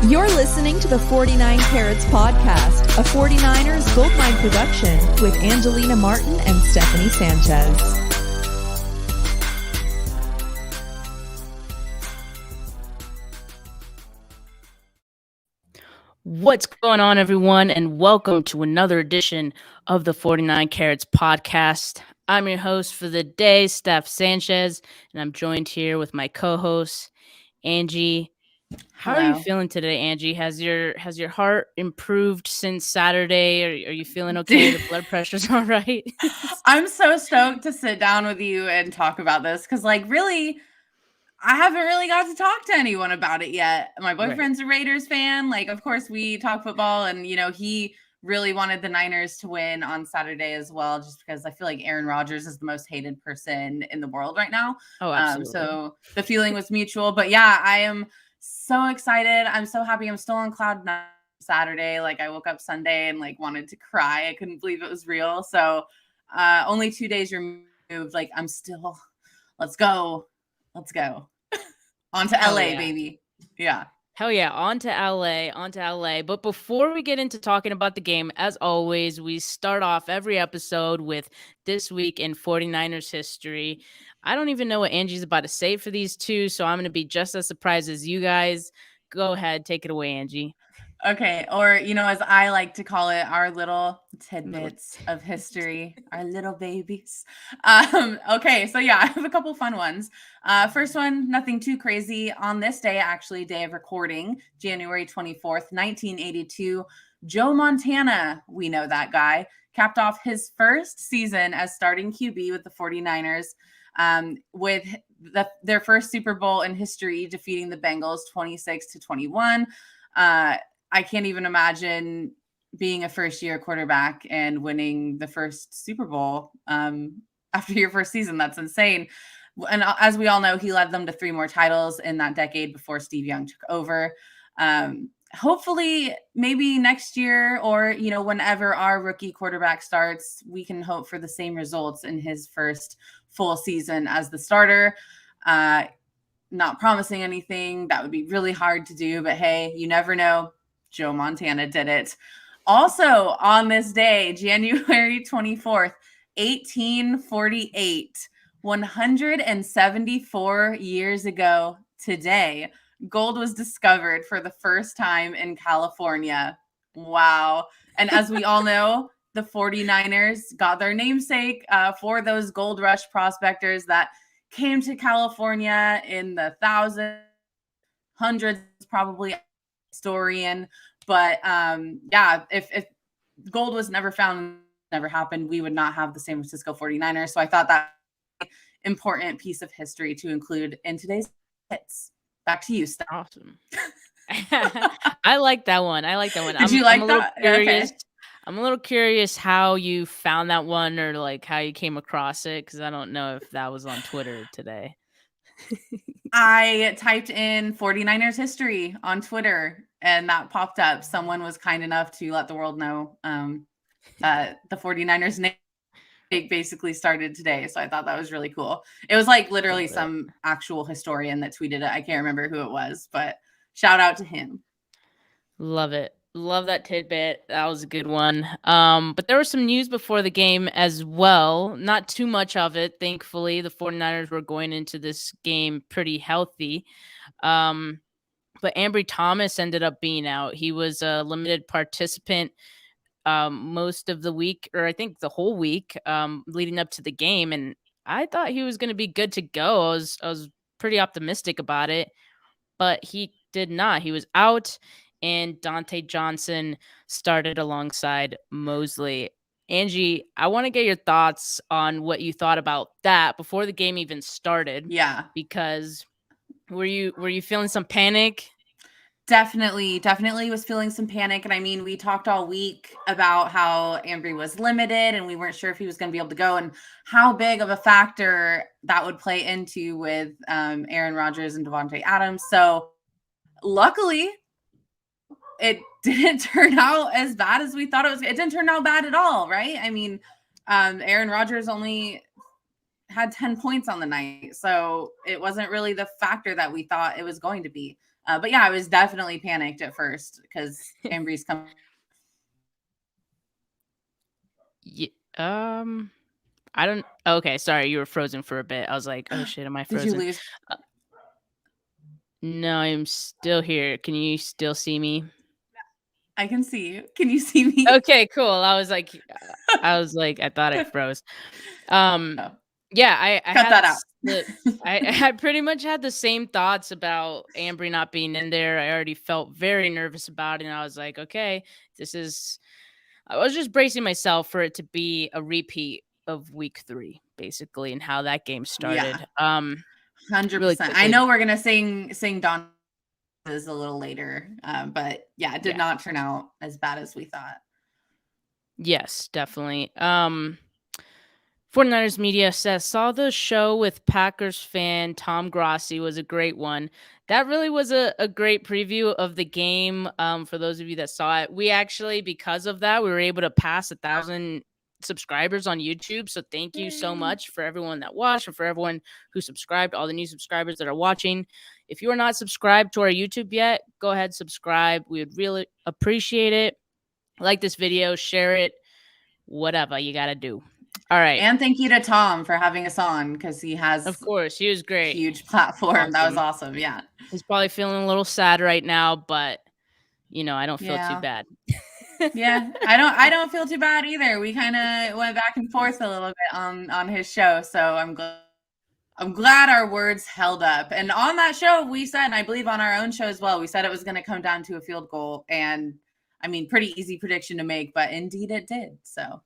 You're listening to the 49 Carats Podcast, a 49ers Goldmine production with Angelina Martin and Stephanie Sanchez. What's going on, everyone, and welcome to another edition of the 49 Carats Podcast. I'm your host for the day, Steph Sanchez, and I'm joined here with my co-host, Angie. How are you feeling today, Angie? Has your heart improved since Saturday? Are you feeling okay? The blood pressure's all right? I'm so stoked to sit down with you and talk about this because, really, I haven't really got to talk to anyone about it yet. My boyfriend's a Raiders fan. Of course, we talk football, and, he really wanted the Niners to win on Saturday as well, just because I feel like Aaron Rodgers is the most hated person in the world right now. Oh, absolutely. So the feeling was mutual. But, yeah, I am so excited. I'm so happy. I'm still on cloud nine Saturday. I woke up Sunday and wanted to cry. I couldn't believe it was real. So only 2 days removed. I'm still, let's go. On to LA, yeah. baby. Yeah. Hell yeah, on to LA. But before we get into talking about the game, as always, we start off every episode with This Week in 49ers History. I don't even know what Angie's about to say for these two, so I'm going to be just as surprised as you guys. Go ahead, take it away, Angie. Okay, or, as I like to call it, our little tidbits of history, our little babies. Okay, so yeah, I have a couple fun ones. First one, nothing too crazy. On this day, actually, day of recording, January 24th, 1982, Joe Montana, we know that guy, capped off his first season as starting QB with the 49ers with their first Super Bowl in history, defeating the Bengals 26-21. I can't even imagine being a first-year quarterback and winning the first Super Bowl after your first season. That's insane. And as we all know, he led them to 3 more titles in that decade before Steve Young took over. Hopefully, maybe next year or, whenever our rookie quarterback starts, we can hope for the same results in his first full season as the starter. Not promising anything. That would be really hard to do, but hey, you never know. Joe Montana did it. Also on this day, January 24th, 1848, 174 years ago today, gold was discovered for the first time in California. Wow. And as we all know, the 49ers got their namesake for those gold rush prospectors that came to California in the thousands, hundreds, probably historian. But if gold was never found, never happened, we would not have the San Francisco 49ers. So I thought that was an important piece of history to include in today's hits. Back to you, Steph. Awesome. I like that one. Did you like that? Curious. Okay. I'm a little curious how you found that one or how you came across it, because I don't know if that was on Twitter today. I typed in 49ers history on Twitter and that popped up. Someone was kind enough to let the world know the 49ers name basically started today. So I thought that was really cool. It was literally some actual historian that tweeted it. I can't remember who it was, but shout out to him. Love it. Love that tidbit. That was a good one. But there was some news before the game as well. Not too much of it, thankfully. The 49ers were going into this game pretty healthy. But Ambry Thomas ended up being out. He was a limited participant most of the week, or I think the whole week leading up to the game. And I thought he was going to be good to go. I was pretty optimistic about it, but he did not. He was out. And Dante Johnson started alongside Mosley. Angie, I want to get your thoughts on what you thought about that before the game even started. Yeah. Because were you feeling some panic? Definitely was feeling some panic. And I mean, we talked all week about how Ambry was limited and we weren't sure if he was going to be able to go and how big of a factor that would play into with Aaron Rodgers and Devontae Adams. So luckily, it didn't turn out as bad as we thought it was. It didn't turn out bad at all, right? I mean, Aaron Rodgers only had 10 points on the night, so it wasn't really the factor that we thought it was going to be. But yeah, I was definitely panicked at first because Ambry's coming. Yeah, I don't. Okay, sorry, you were frozen for a bit. I was like, oh shit, am I Did you frozen? lose? No, I'm still here. Can you still see me? I can see you. Can you see me? Okay, cool. I was like, I thought I froze. Oh, Yeah, I cut had that out. I pretty much had the same thoughts about Ambry not being in there. I already felt very nervous about it, and I was like, okay, I was just bracing myself for it to be a repeat of week 3, basically, and how that game Yeah, started. 100%. Really I quickly. know we're gonna sing Don is a little later, but yeah, it did Yeah. not turn out as bad as we thought. Yes, definitely. 49ers media says, saw the show with Packers fan Tom Grossi was a great one. That really was a great preview of the game. For those of you that saw it, we actually, because of that, we were able to pass 1,000 subscribers on YouTube. So thank you so much for everyone that watched and for everyone who subscribed, all the new subscribers that are watching. If you are not subscribed to our YouTube yet, go ahead, subscribe. We would really appreciate it. Like this video, share it, whatever you got to do. All right. And thank you to Tom for having us on because he has, of course, he was a great. huge platform. Awesome. That was awesome. Yeah. He's probably feeling a little sad right now, but I don't feel too bad. Yeah, I don't feel too bad either. We kind of went back and forth a little bit on his show, so I'm glad our words held up. And on that show, we said, and I believe on our own show as well, we said it was going to come down to a field goal, and I mean, pretty easy prediction to make, but indeed it did. So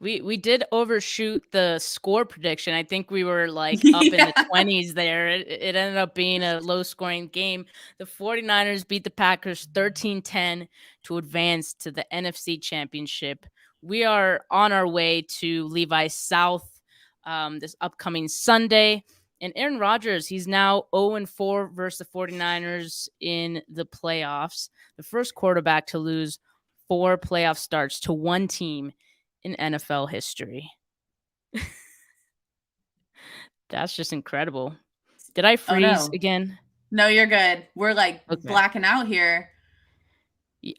we did overshoot the score prediction. I think we were like up in the 20s there. It ended up being a low-scoring game. The 49ers beat the Packers 13-10 to advance to the NFC Championship. We are on our way to Levi South this upcoming Sunday. And Aaron Rodgers, he's now 0-4 versus the 49ers in the playoffs. The first quarterback to lose 4 playoff starts to one team in NFL history. That's just incredible. Did I freeze again? No, you're good. We're like blacking out here.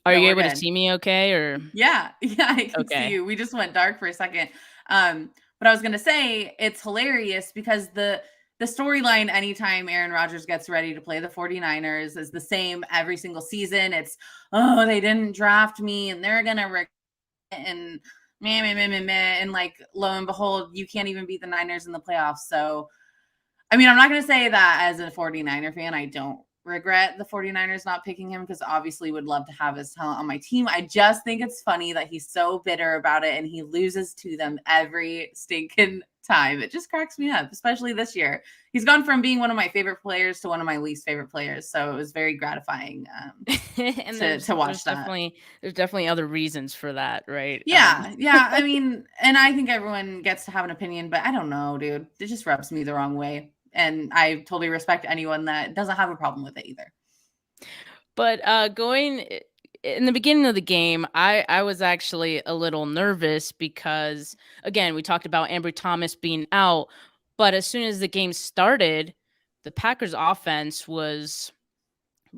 Are you able to see me okay? Or yeah, I can see you. We just went dark for a second. But I was gonna say it's hilarious because the storyline anytime Aaron Rodgers gets ready to play the 49ers is the same every single season. It's, oh, they didn't draft me and they're gonna and meh, and like lo and behold, you can't even beat the Niners in the playoffs. So I mean, I'm not going to say that as a 49er fan. I don't regret the 49ers not picking him because obviously would love to have his talent on my team. I just think it's funny that he's so bitter about it and he loses to them every stinking time. It just cracks me up, especially this year. He's gone from being one of my favorite players to one of my least favorite players. So it was very gratifying to watch that. There's definitely other reasons for that, right? Yeah. Yeah. I mean, and I think everyone gets to have an opinion, but I don't know, dude. It just rubs me the wrong way. And I totally respect anyone that doesn't have a problem with it either. But going in the beginning of the game, I was actually a little nervous because, again, we talked about Ambry Thomas being out. But as soon as the game started, the Packers offense was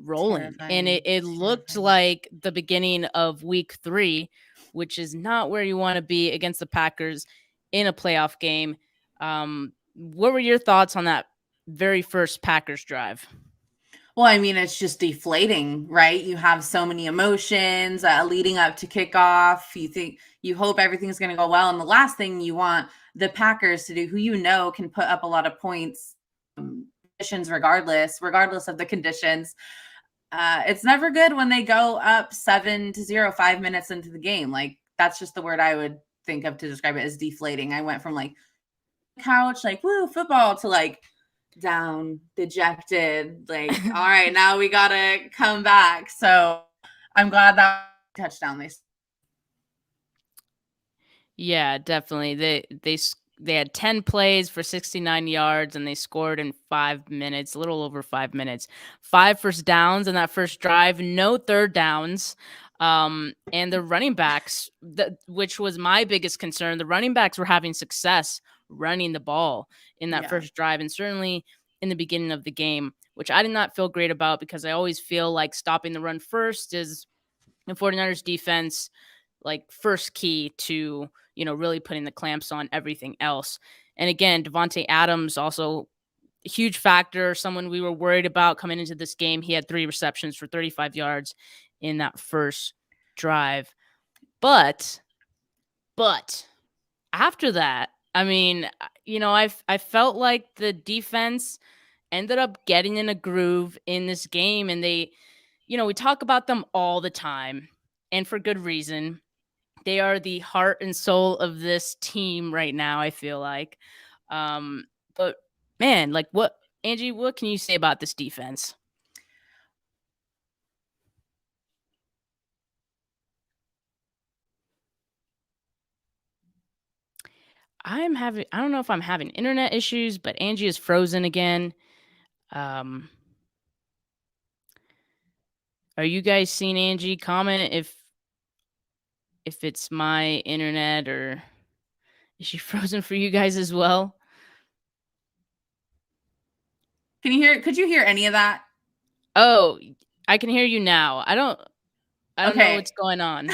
rolling. And it looked like the beginning of week 3, which is not where you want to be against the Packers in a playoff game. What were your thoughts on that very first Packers drive? Well, I mean, it's just deflating, right? You have so many emotions leading up to kickoff. You hope everything's going to go well. And the last thing you want the Packers to do, who can put up a lot of points, conditions regardless of the conditions. It's never good when they go up 7-0 5 minutes into the game. Like, that's just the word I would think of to describe it as deflating. I went from like couch, like, woo, football, to like down, dejected, like, all right, now we gotta come back. So I'm glad that touchdown they. Yeah, definitely. They had 10 plays for 69 yards and they scored in 5 minutes, a little over 5 minutes. 5 first downs in that first drive, no third downs. And the running backs, which was my biggest concern, the running backs were having success running the ball in that first drive. And certainly in the beginning of the game, which I did not feel great about because I always feel like stopping the run first is the 49ers defense, like first key to, really putting the clamps on everything else. And again, Devontae Adams also a huge factor, someone we were worried about coming into this game. He had 3 receptions for 35 yards in that first drive. But after that, I mean, I felt like the defense ended up getting in a groove in this game, and they, we talk about them all the time, and for good reason. They are the heart and soul of this team right now, I feel like. But man, like Angie, what can you say about this defense? I don't know if I'm having internet issues, but Angie is frozen again. Are you guys seeing Angie? Comment if it's my internet, or is she frozen for you guys as well? Could you hear any of that? Oh, I can hear you now. I don't know what's going on.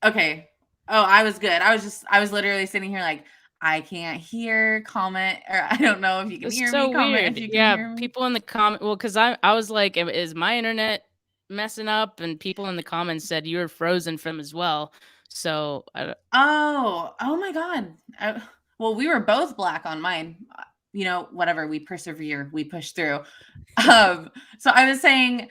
Okay. Oh, I was good. I was literally sitting here like, I can't hear, comment, or I don't know if you can hear me, comment if you can hear me. People in the comment, well, because I was like, is my internet messing up? And people in the comments said you were frozen from as well. So oh my God. Well, we were both black on mine. Whatever, we persevere, we push through. So I was saying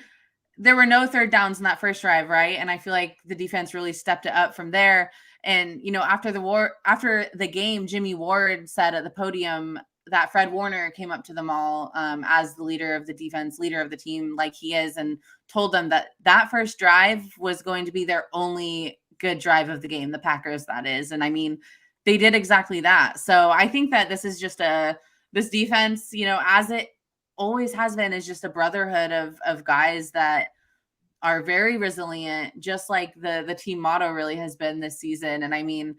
there were no third downs in that first drive, right? And I feel like the defense really stepped it up from there. And after the game, Jimmy Ward said at the podium that Fred Warner came up to them all as the leader of the defense, leader of the team, like he is, and told them that first drive was going to be their only good drive of the game, the Packers, that is. And I mean, they did exactly that. So I think that this is just this defense, as it always has been, is just a brotherhood of guys that are very resilient, just like the team motto really has been this season. And I mean,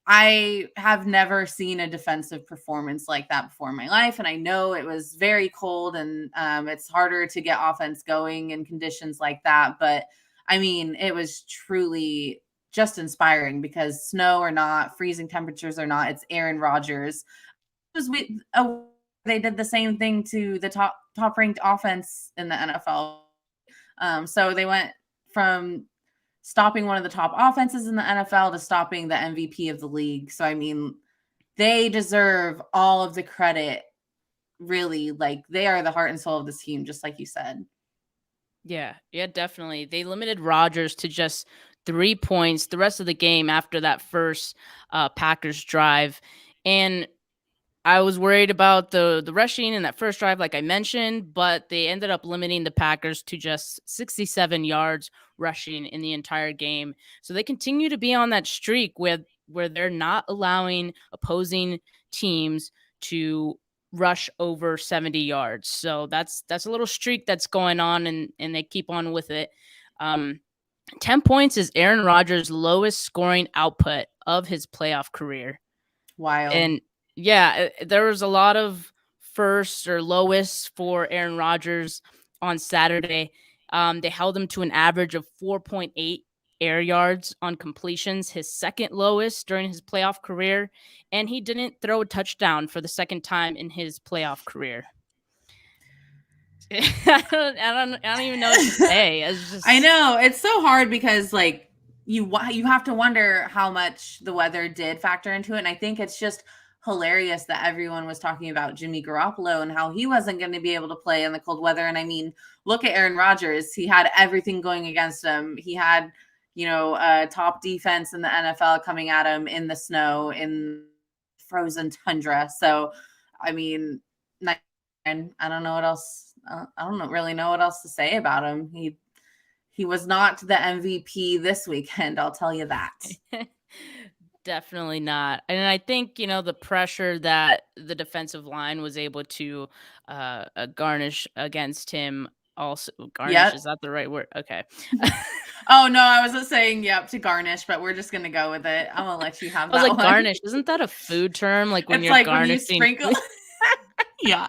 I have never seen a defensive performance like that before in my life. And I know it was very cold, and it's harder to get offense going in conditions like that. But I mean, it was truly just inspiring because snow or not, freezing temperatures or not, it's Aaron Rodgers. They did the same thing to the top ranked offense in the NFL. So they went from stopping one of the top offenses in the NFL to stopping the MVP of the league. So, I mean, they deserve all of the credit, really. Like, they are the heart and soul of this team, just like you said. Yeah, definitely. They limited Rodgers to just 3 points the rest of the game after that first Packers drive. And I was worried about the rushing in that first drive, like I mentioned, but they ended up limiting the Packers to just 67 yards rushing in the entire game. So they continue to be on that streak where they're not allowing opposing teams to rush over 70 yards. So that's a little streak that's going on, and they keep on with it. 10 points is Aaron Rodgers' lowest scoring output of his playoff career. Wild. And yeah, there was a lot of firsts or lowists for Aaron Rodgers on Saturday. They held him to an average of 4.8 air yards on completions, his second lowest during his playoff career, and he didn't throw a touchdown for the second time in his playoff career. I don't even know what to say. I know, it's so hard because like you have to wonder how much the weather did factor into it, and I think it's just hilarious that everyone was talking about Jimmy Garoppolo and how he wasn't going to be able to play in the cold weather. And I mean, look at Aaron Rodgers. He had everything going against him. He had, a top defense in the NFL coming at him in the snow, in frozen tundra. So, I mean, and I don't know what else. I don't really know what else to say about him. He was not the MVP this weekend. I'll tell you that. Definitely not. And I think, the pressure that the defensive line was able to garnish against him also. Garnish, yep. Is that the right word? Okay. Oh, no, I wasn't saying to garnish, but we're just going to go with it. I'm going to let you have that one. Garnish. Isn't that a food term? Like when it's you're like garnishing? When you sprinkle. Yeah.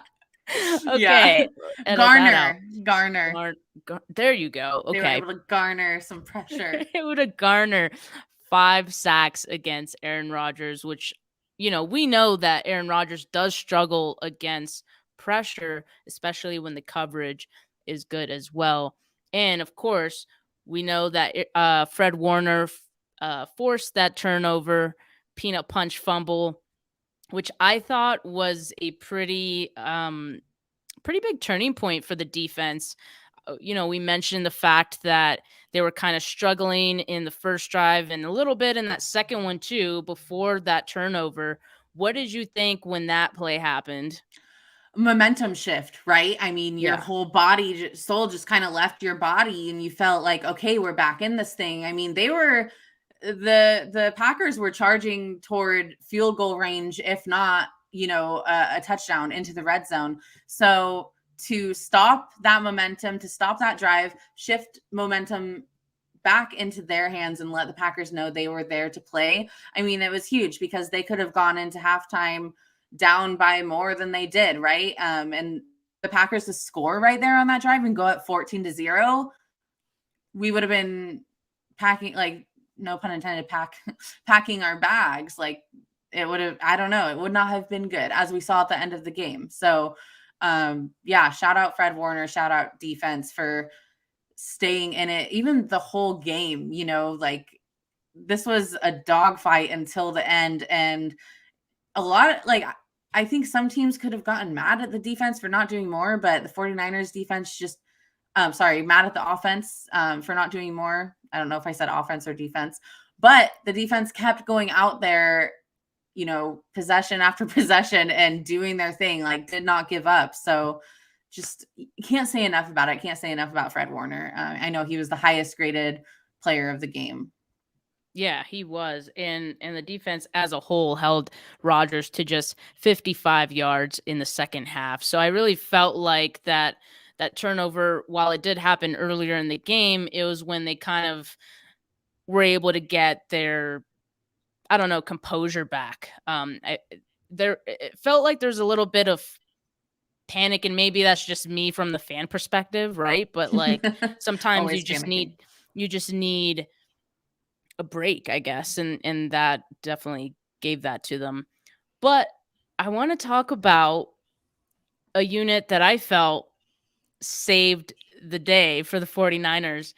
Okay. Garner. There you go. They were Okay. able to garner some pressure. Able to garner 5 sacks against Aaron Rodgers, which, we know that Aaron Rodgers does struggle against pressure, especially when the coverage is good as well. And of course, we know that Fred Warner forced that turnover, peanut punch fumble, which I thought was a pretty big turning point for the defense. We mentioned the fact that they were kind of struggling in the first drive and a little bit in that second one too, before that turnover. What did you think when that play happened? Momentum shift, right? I mean, your whole body, soul just kind of left your body and you felt like, okay, we're back in this thing. I mean, the Packers were charging toward field goal range, if not, a touchdown into the red zone. So to stop that momentum, to stop that drive, shift momentum back into their hands and let the Packers know they were there to play. I mean, it was huge because they could have gone into halftime down by more than they did, right? And the Packers to score right there on that drive and go at 14-0, we would have been packing, like, no pun intended, packing our bags. Like, it would have, I don't know, it would not have been good, as we saw at the end of the game. So shout out Fred Warner, shout out defense for staying in it, even the whole game. Like, this was a dogfight until the end, and a lot, like, I think some teams could have gotten mad at the defense for not doing more, but the 49ers defense just mad at the offense for not doing more. I don't know if I said offense or defense, but the defense kept going out there, possession after possession and doing their thing, like, did not give up. So just can't say enough about it. Can't say enough about Fred Warner. I know he was the highest graded player of the game. Yeah, he was. And the defense as a whole held Rodgers to just 55 yards in the second half. So I really felt like that turnover, while it did happen earlier in the game, it was when they kind of were able to get their, composure back. It felt like there's a little bit of panic, and maybe that's just me from the fan perspective, right? But like sometimes you just need a break, I guess, and that definitely gave that to them. But I want to talk about a unit that I felt saved the day for the 49ers.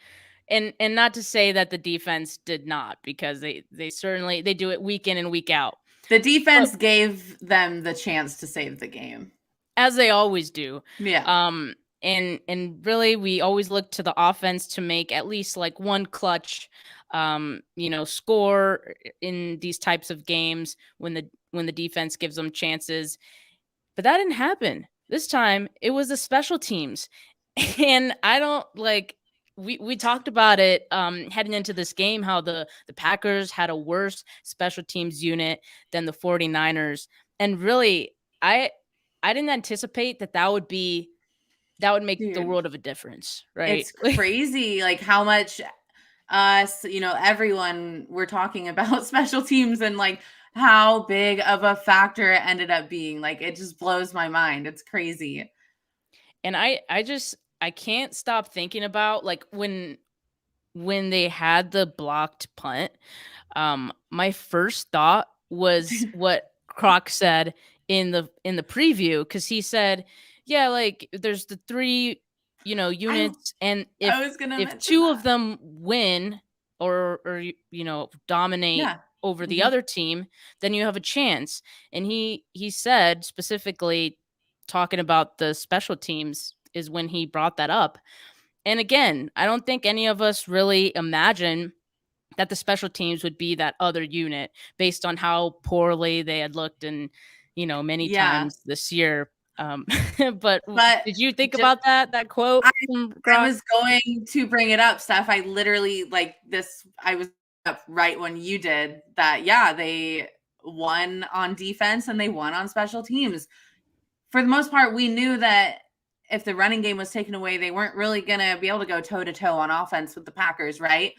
And not to say that the defense did not, because they certainly do it week in and week out. The defense gave them the chance to save the game, as they always do. Yeah. And really, we always look to the offense to make at least like one clutch score in these types of games when the defense gives them chances. But that didn't happen. This time it was the special teams. And I don't like, we talked about it heading into this game, how the Packers had a worse special teams unit than the 49ers. And really, I didn't anticipate that would make the world of a difference, right? It's crazy, like, how much us, everyone, we're talking about special teams and like how big of a factor it ended up being. Like, it just blows my mind. It's crazy. And I can't stop thinking about, like, when they had the blocked punt, my first thought was what Croc said in the preview, because he said, yeah, like, there's the 3 units, and if 2 of them win or dominate over the other team, then you have a chance. And he said, specifically talking about the special teams, is when he brought that up. And again, I don't think any of us really imagine that the special teams would be that other unit based on how poorly they had looked in, many times this year. But did you think about that quote? I was going to bring it up, Steph. I literally, like, this, I was up right when you did that. Yeah, they won on defense and they won on special teams. For the most part, we knew that if the running game was taken away, they weren't really going to be able to go toe-to-toe on offense with the Packers, right?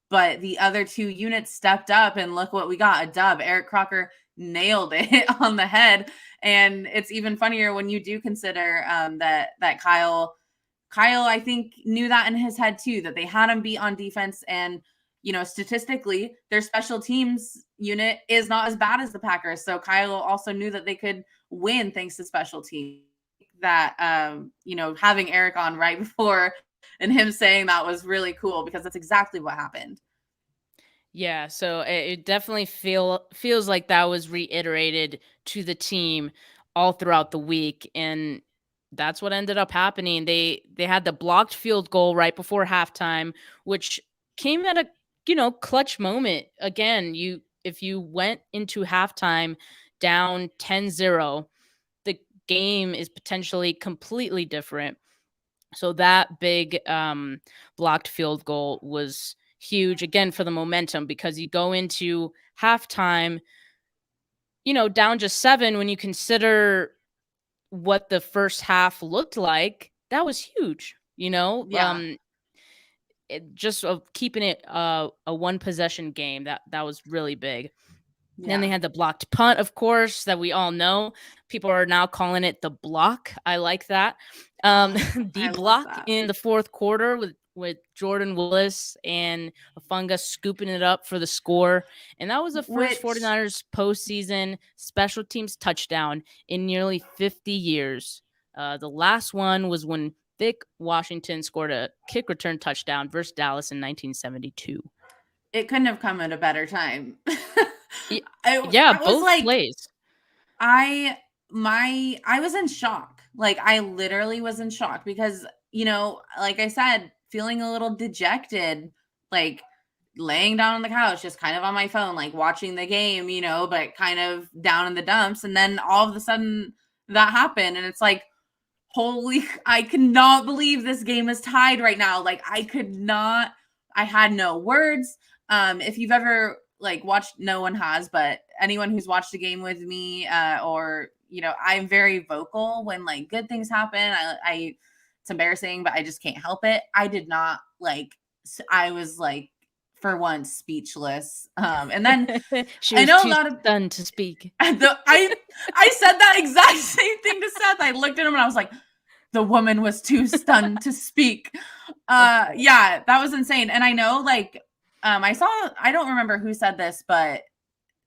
But the other 2 units stepped up, and look what we got, a dub. Eric Crocker nailed it on the head. And it's even funnier when you do consider that Kyle, I think, knew that in his head too, that they had him beat on defense. And, statistically, their special teams unit is not as bad as the Packers. So Kyle also knew that they could win thanks to special teams. That, having Eric on right before and him saying that was really cool, because that's exactly what happened. Yeah, so it definitely feels like that was reiterated to the team all throughout the week, and that's what ended up happening. They had the blocked field goal right before halftime, which came at a clutch moment. Again, if you went into halftime down 10-0, the game is potentially completely different. So that big blocked field goal was huge, again, for the momentum, because you go into halftime, down just 7. When you consider what the first half looked like, that was huge, Yeah. just of keeping it a one possession game, that was really big. Yeah. Then they had the blocked punt, of course, that we all know. People are now calling it the block. I like that. The block in the fourth quarter with Jordan Willis and Hufanga scooping it up for the score. And that was the first 49ers postseason special teams touchdown in nearly 50 years. The last one was when Vic Washington scored a kick return touchdown versus Dallas in 1972. It couldn't have come at a better time. Both plays. I was in shock. Like, I literally was in shock because, like I said, feeling a little dejected, like laying down on the couch, just kind of on my phone, like watching the game, but kind of down in the dumps. And then all of a sudden that happened. And it's like, I cannot believe this game is tied right now. Like, I had no words. If you've ever watched, no one has, but anyone who's watched a game with me, or, I'm very vocal when good things happen. It's embarrassing, but I just can't help it. I did not I was for once speechless. And then she was too stunned to speak. I said that exact same thing to Seth. I looked at him and I was like, the woman was too stunned to speak. Yeah, that was insane. And I know I don't remember who said this, but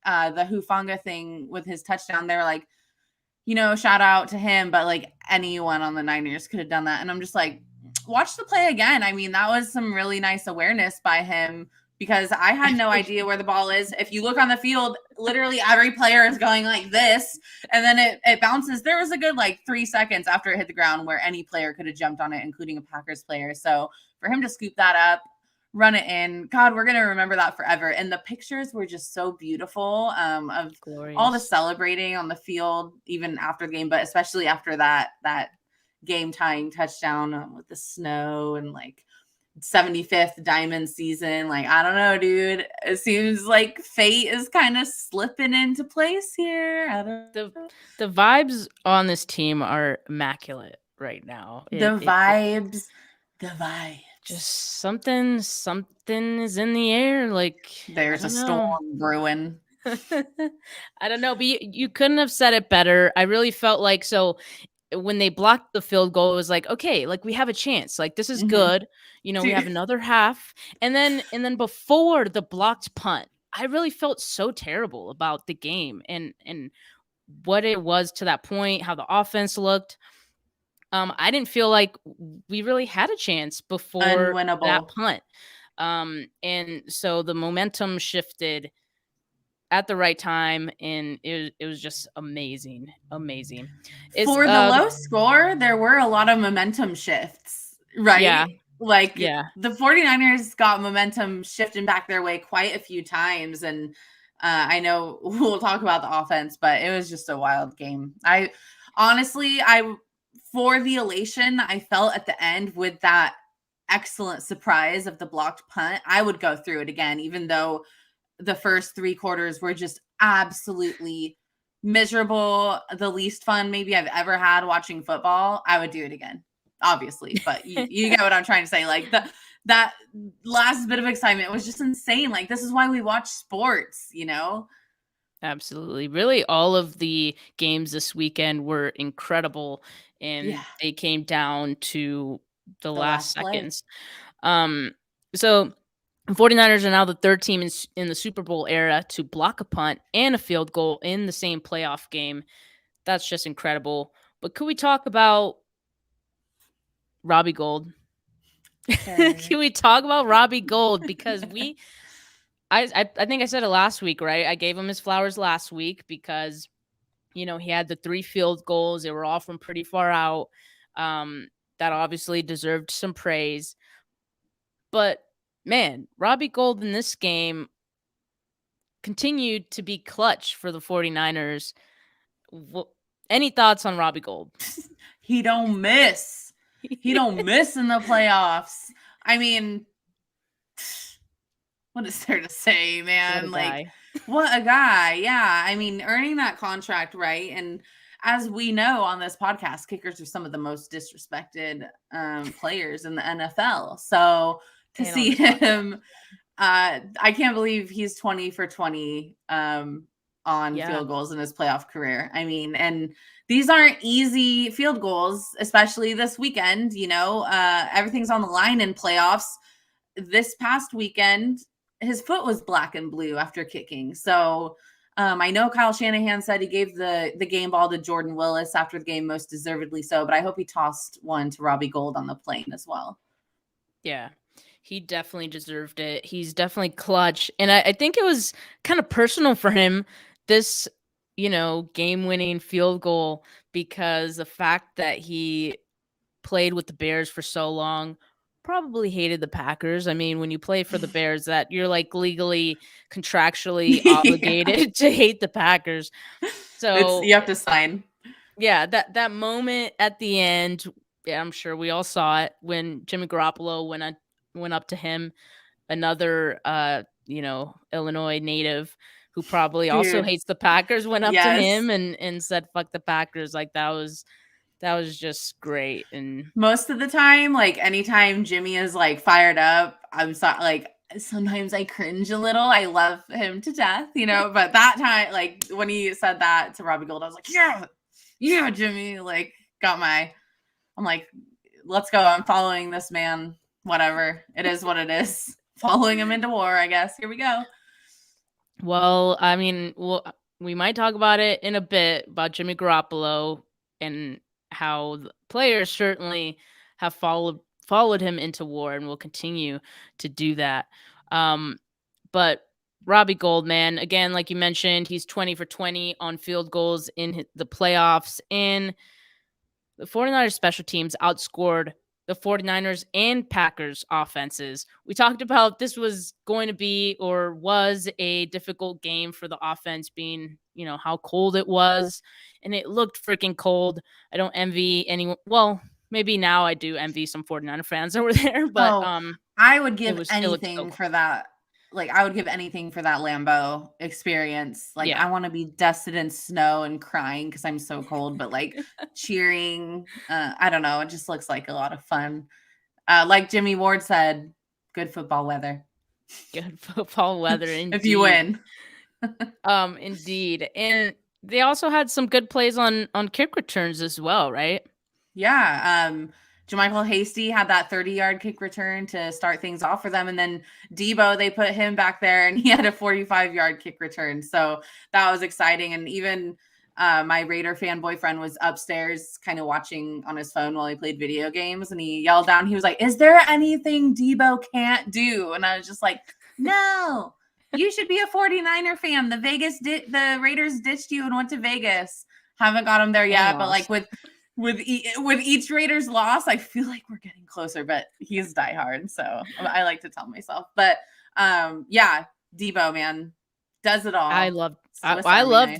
the Hufanga thing with his touchdown, they were like, shout out to him, but anyone on the Niners could have done that. And I'm just like, watch the play again. I mean, that was some really nice awareness by him, because I had no idea where the ball is. If you look on the field, literally every player is going like this, and then it bounces. There was a good 3 seconds after it hit the ground where any player could have jumped on it, including a Packers player. So for him to scoop that up, run it in, God, we're going to remember that forever. And the pictures were just so beautiful, of glorious. All the celebrating on the field, even after the game, but especially after that game tying touchdown with the snow and 75th diamond season. I don't know, dude. It seems like fate is kind of slipping into place here. I don't know. The vibes on this team are immaculate right now. The vibes. Just something is in the air. There's a storm brewing. I don't know, but you couldn't have said it better. I really felt so when they blocked the field goal, it was okay, we have a chance. This is good. We have another half. And then before the blocked punt, I really felt so terrible about the game and what it was to that point, how the offense looked. I didn't feel like we really had a chance before that punt. And so the momentum shifted at the right time, and it was just amazing. For the low score, there were a lot of momentum shifts, right? Yeah. The 49ers got momentum shifting back their way quite a few times, and I know we'll talk about the offense, but it was just a wild game. For the elation I felt at the end with that excellent surprise of the blocked punt, I would go through it again, even though the first 3 quarters were just absolutely miserable, the least fun maybe I've ever had watching football. I would do it again, obviously, but you get what I'm trying to say. That last bit of excitement was just insane. This is why we watch sports, Absolutely. Really, all of the games this weekend were incredible, and Yeah, they came down to the the last last play. seconds. Um, so 49ers are now the third team in the Super Bowl era to block a punt and a field goal in the same playoff game. That's just incredible. But could we talk about Robbie Gold? Sure. Can we talk about Robbie Gold? Because I think I said it last week, right? I gave him his flowers last week because he had the 3 field goals. They were all from pretty far out. That obviously deserved some praise. But man, Robbie Gold in this game continued to be clutch for the 49ers. Any thoughts on Robbie Gold? He don't miss. He don't miss in the playoffs. I mean, what is there to say, man? Like, what a guy. Yeah. I mean, earning that contract, right? And as we know on this podcast, kickers are some of the most disrespected players in the NFL. So to see him, I can't believe he's 20 for 20 on field goals in his playoff career. I mean, and these aren't easy field goals, especially this weekend. Everything's on the line in playoffs. This past weekend, his foot was black and blue after kicking. So I know Kyle Shanahan said he gave the game ball to Jordan Willis after the game, most deservedly so, but I hope he tossed one to Robbie Gold on the plane as well. Yeah, he definitely deserved it. He's definitely clutch. And I think it was kind of personal for him, this, game-winning field goal, because the fact that he played with the Bears for so long, probably hated the Packers. I mean, when you play for the Bears, that you're like legally, contractually obligated to hate the Packers. So you have to sign. Yeah, that moment at the end, yeah, I'm sure we all saw it when Jimmy Garoppolo went up to him, another Illinois native who probably also hates the Packers, went up to him and said fuck the Packers. Like that was just great. And most of the time, like anytime Jimmy is like fired up, I'm sorry, like sometimes I cringe a little. I love him to death, but that time, like when he said that to Robbie Gold, I was like, yeah, Jimmy, like I'm like, let's go. I'm following this man. Whatever. It is what it is. Following him into war, I guess. Here we go. Well, I mean, we might talk about it in a bit about Jimmy Garoppolo and how the players certainly have followed him into war and will continue to do that. But Robbie Goldman, again, like you mentioned, he's 20 for 20 on field goals in the playoffs, and the 49ers special teams outscored the 49ers and Packers offenses. We talked about this was going to be or was a difficult game for the offense, being, how cold it was, and it looked freaking cold. I don't envy anyone. Well, maybe now I do envy some 49er fans over there, but I would give anything for that. Like, I would give anything for that Lambaeu experience. Like, I want to be dusted in snow and crying because I'm so cold, but like cheering. I don't know. It just looks like a lot of fun. Like Jimmy Ward said, good football weather. Good football weather, indeed. If you win. Indeed. And they also had some good plays on kick returns as well, right? Yeah. Jermichael Hasty had that 30-yard kick return to start things off for them. And then Debo, they put him back there and he had a 45-yard kick return. So that was exciting. And even my Raider fan boyfriend was upstairs kind of watching on his phone while he played video games. And he yelled down, he was like, is there anything Debo can't do? And I was just like, no, you should be a 49er fan. The Raiders ditched you and went to Vegas. Haven't got him there yet. But like with each Raiders loss, I feel like we're getting closer, but he's diehard. So I like to tell myself, but yeah, Debo, man, does it all. I loved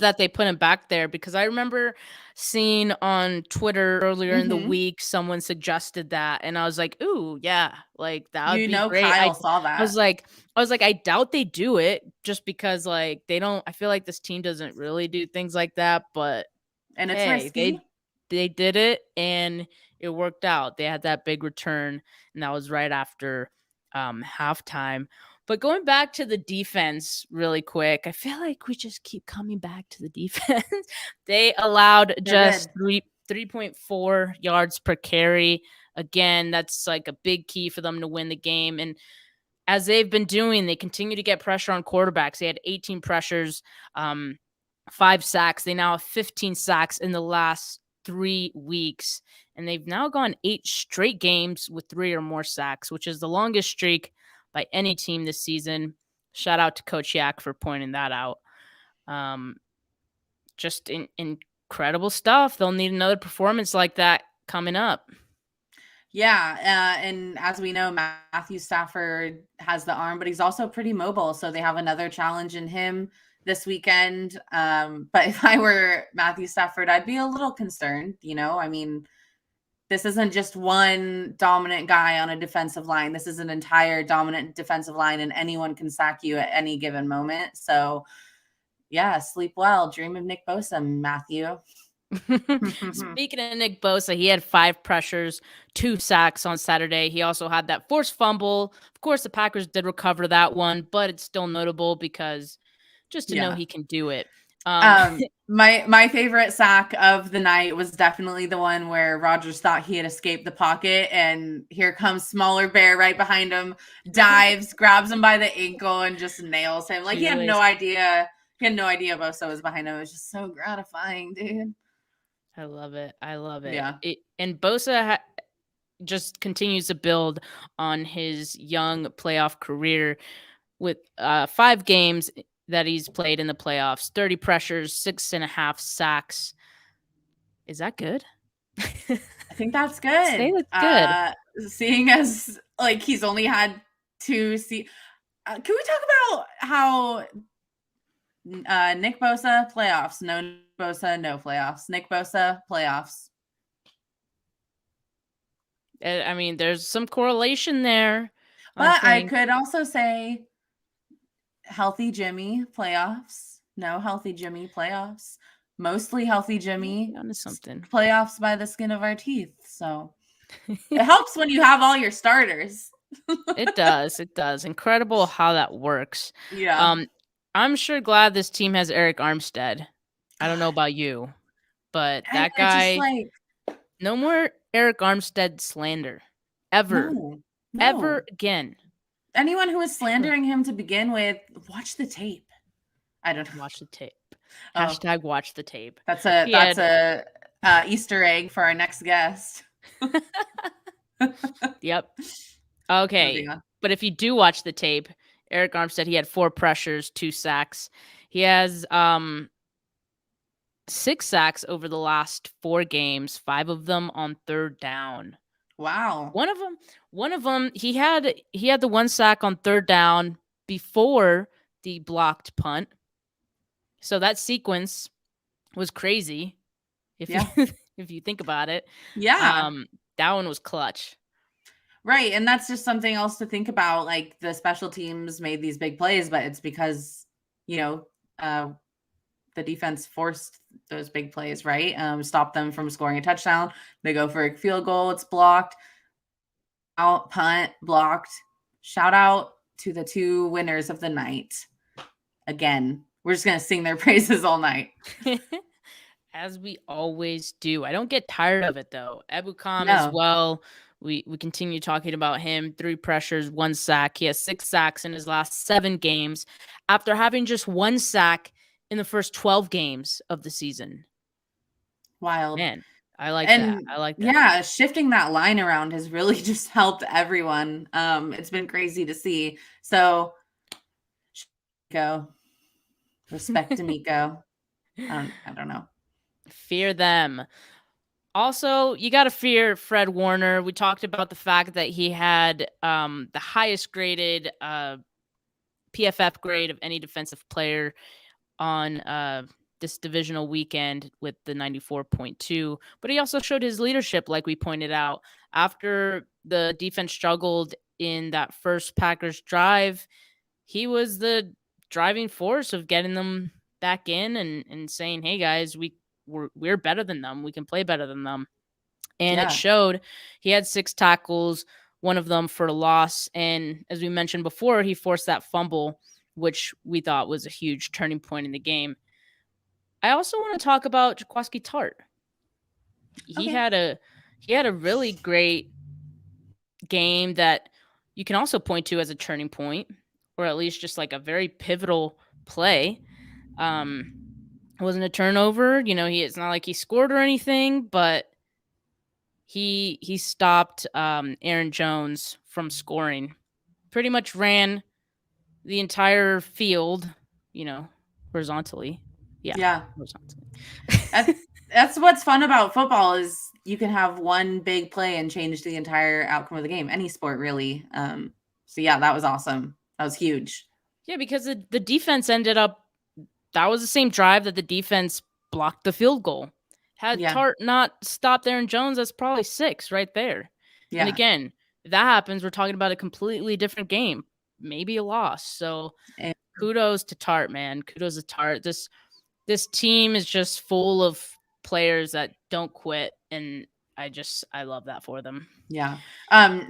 that they put him back there, because I remember seeing on Twitter earlier in the week, someone suggested that. And I was like, ooh, yeah, like that would be great. Kyle saw that. I was like, I doubt they do it just because like I feel like this team doesn't really do things like that, and it's risky. They did it and it worked out. They had that big return, and that was right after halftime. But going back to the defense really quick, I feel like we just keep coming back to the defense. They allowed just 3.4 yards per carry. Again, that's like a big key for them to win the game. And as they've been doing, they continue to get pressure on quarterbacks. They had 18 pressures, 5 sacks. They now have 15 sacks in the last 3 weeks. And they've now gone 8 straight games with 3 or more sacks, which is the longest streak by any team this season. Shout out to Coach Yak for pointing that out. Just incredible stuff. They'll need another performance like that coming up. Yeah, and as we know, Matthew Stafford has the arm, but he's also pretty mobile, so they have another challenge in him this weekend. But if I were Matthew Stafford, I'd be a little concerned, I mean, this isn't just one dominant guy on a defensive line. This is an entire dominant defensive line, and anyone can sack you at any given moment. So, yeah, sleep well. Dream of Nick Bosa, Matthew. Speaking of Nick Bosa, he had 5 pressures, 2 sacks on Saturday. He also had that forced fumble. Of course, the Packers did recover that one, but it's still notable because just to know he can do it. My favorite sack of the night was definitely the one where Rodgers thought he had escaped the pocket, and here comes smaller bear right behind him, dives, grabs him by the ankle, and just nails him. Like he had no idea. He had no idea Bosa was behind him. It was just so gratifying, dude. I love it. Yeah. And Bosa just continues to build on his young playoff career with 5 games that he's played in the playoffs, 30 pressures, 6.5 sacks. Is that good? I think that's good. Say that's good. Seeing as like he's only had 2 can we talk about how Nick Bosa playoffs, no Nick Bosa, no playoffs. Nick Bosa playoffs. I mean, there's some correlation there. But I could also say healthy Jimmy playoffs. No healthy Jimmy playoffs. Mostly healthy Jimmy playoffs by the skin of our teeth. So it helps when you have all your starters. It does. Incredible how that works. Yeah. I'm sure glad this team has Eric Armstead. I don't know about you, but that guy, no more Eric Armstead slander ever, ever again. Anyone who was slandering him to begin with, watch the tape. I don't know. Watch the tape. Hashtag watch the tape. That's a Easter egg for our next guest. Yep. Okay. But if you do watch the tape, Eric Armstead, he had 4 pressures, 2 sacks. He has 6 sacks over the last 4 games, 5 of them on 3rd down. Wow. One of them, he had the 1 sack on 3rd down before the blocked punt. So that sequence was crazy. If you think about it. Yeah. That one was clutch. Right. And that's just something else to think about. Like the special teams made these big plays, but it's because, the defense forced those big plays, right? Stopped them from scoring a touchdown. They go for a field goal. It's blocked. Out, punt, blocked. Shout out to the 2 winners of the night. Again, we're just going to sing their praises all night. As we always do. I don't get tired of it, though. Ebukam as well. We continue talking about him. 3 pressures, 1 sack. He has 6 sacks in his last 7 games after having just 1 sack in the first 12 games of the season. Wild. Man, I like that. Yeah, shifting that line around has really just helped everyone. It's been crazy to see. So, go. Respect to Miko. I don't know. Fear them. Also, you got to fear Fred Warner. We talked about the fact that he had the highest graded PFF grade of any defensive player on this divisional weekend with the 94.2. But he also showed his leadership, like we pointed out. After the defense struggled in that first Packers drive, he was the driving force of getting them back in and saying, hey, guys, we're better than them. We can play better than them. And it showed. He had 6 tackles, one of them for a loss. And as we mentioned before, he forced that fumble, which we thought was a huge turning point in the game. I also want to talk about Jakowski Tart. He had a really great game that you can also point to as a turning point, or at least just like a very pivotal play. It wasn't a turnover, it's not like he scored or anything, but he stopped Aaron Jones from scoring. Pretty much ran the entire field, horizontally. Yeah. Horizontally. That's what's fun about football is you can have one big play and change the entire outcome of the game. Any sport, really. So yeah, that was awesome. That was huge. Yeah, because the defense ended up. That was the same drive that the defense blocked the field goal. Had Tart not stopped Aaron Jones, that's probably 6 right there. Yeah. And again, if that happens, we're talking about a completely different game, maybe a loss. So kudos to Tart, man. Kudos to Tart. This team is just full of players that don't quit, and I love that for them. Yeah.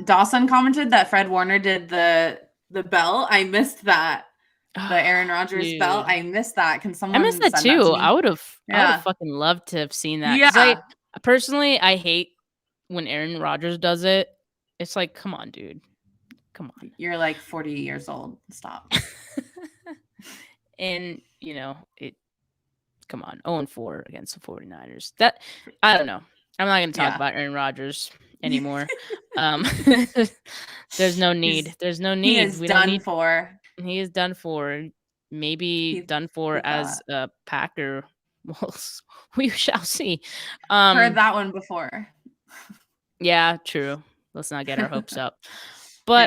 Dawson commented that Fred Warner did the bell. I missed that. The Aaron Rodgers bell. I missed that. Can someone? I missed that too. I would have fucking loved to have seen that. Yeah. I hate when Aaron Rodgers does it. It's like, come on, dude. Come on. You're like 40 years old. Stop. And come on, 0-4 against the 49ers. That I don't know. I'm not going to talk about Aaron Rodgers anymore. There's no need. There's no need. He is done for. He is done for. Maybe done for as a Packer. Well, we shall see. Heard that one before. Yeah, true. Let's not get our hopes up. But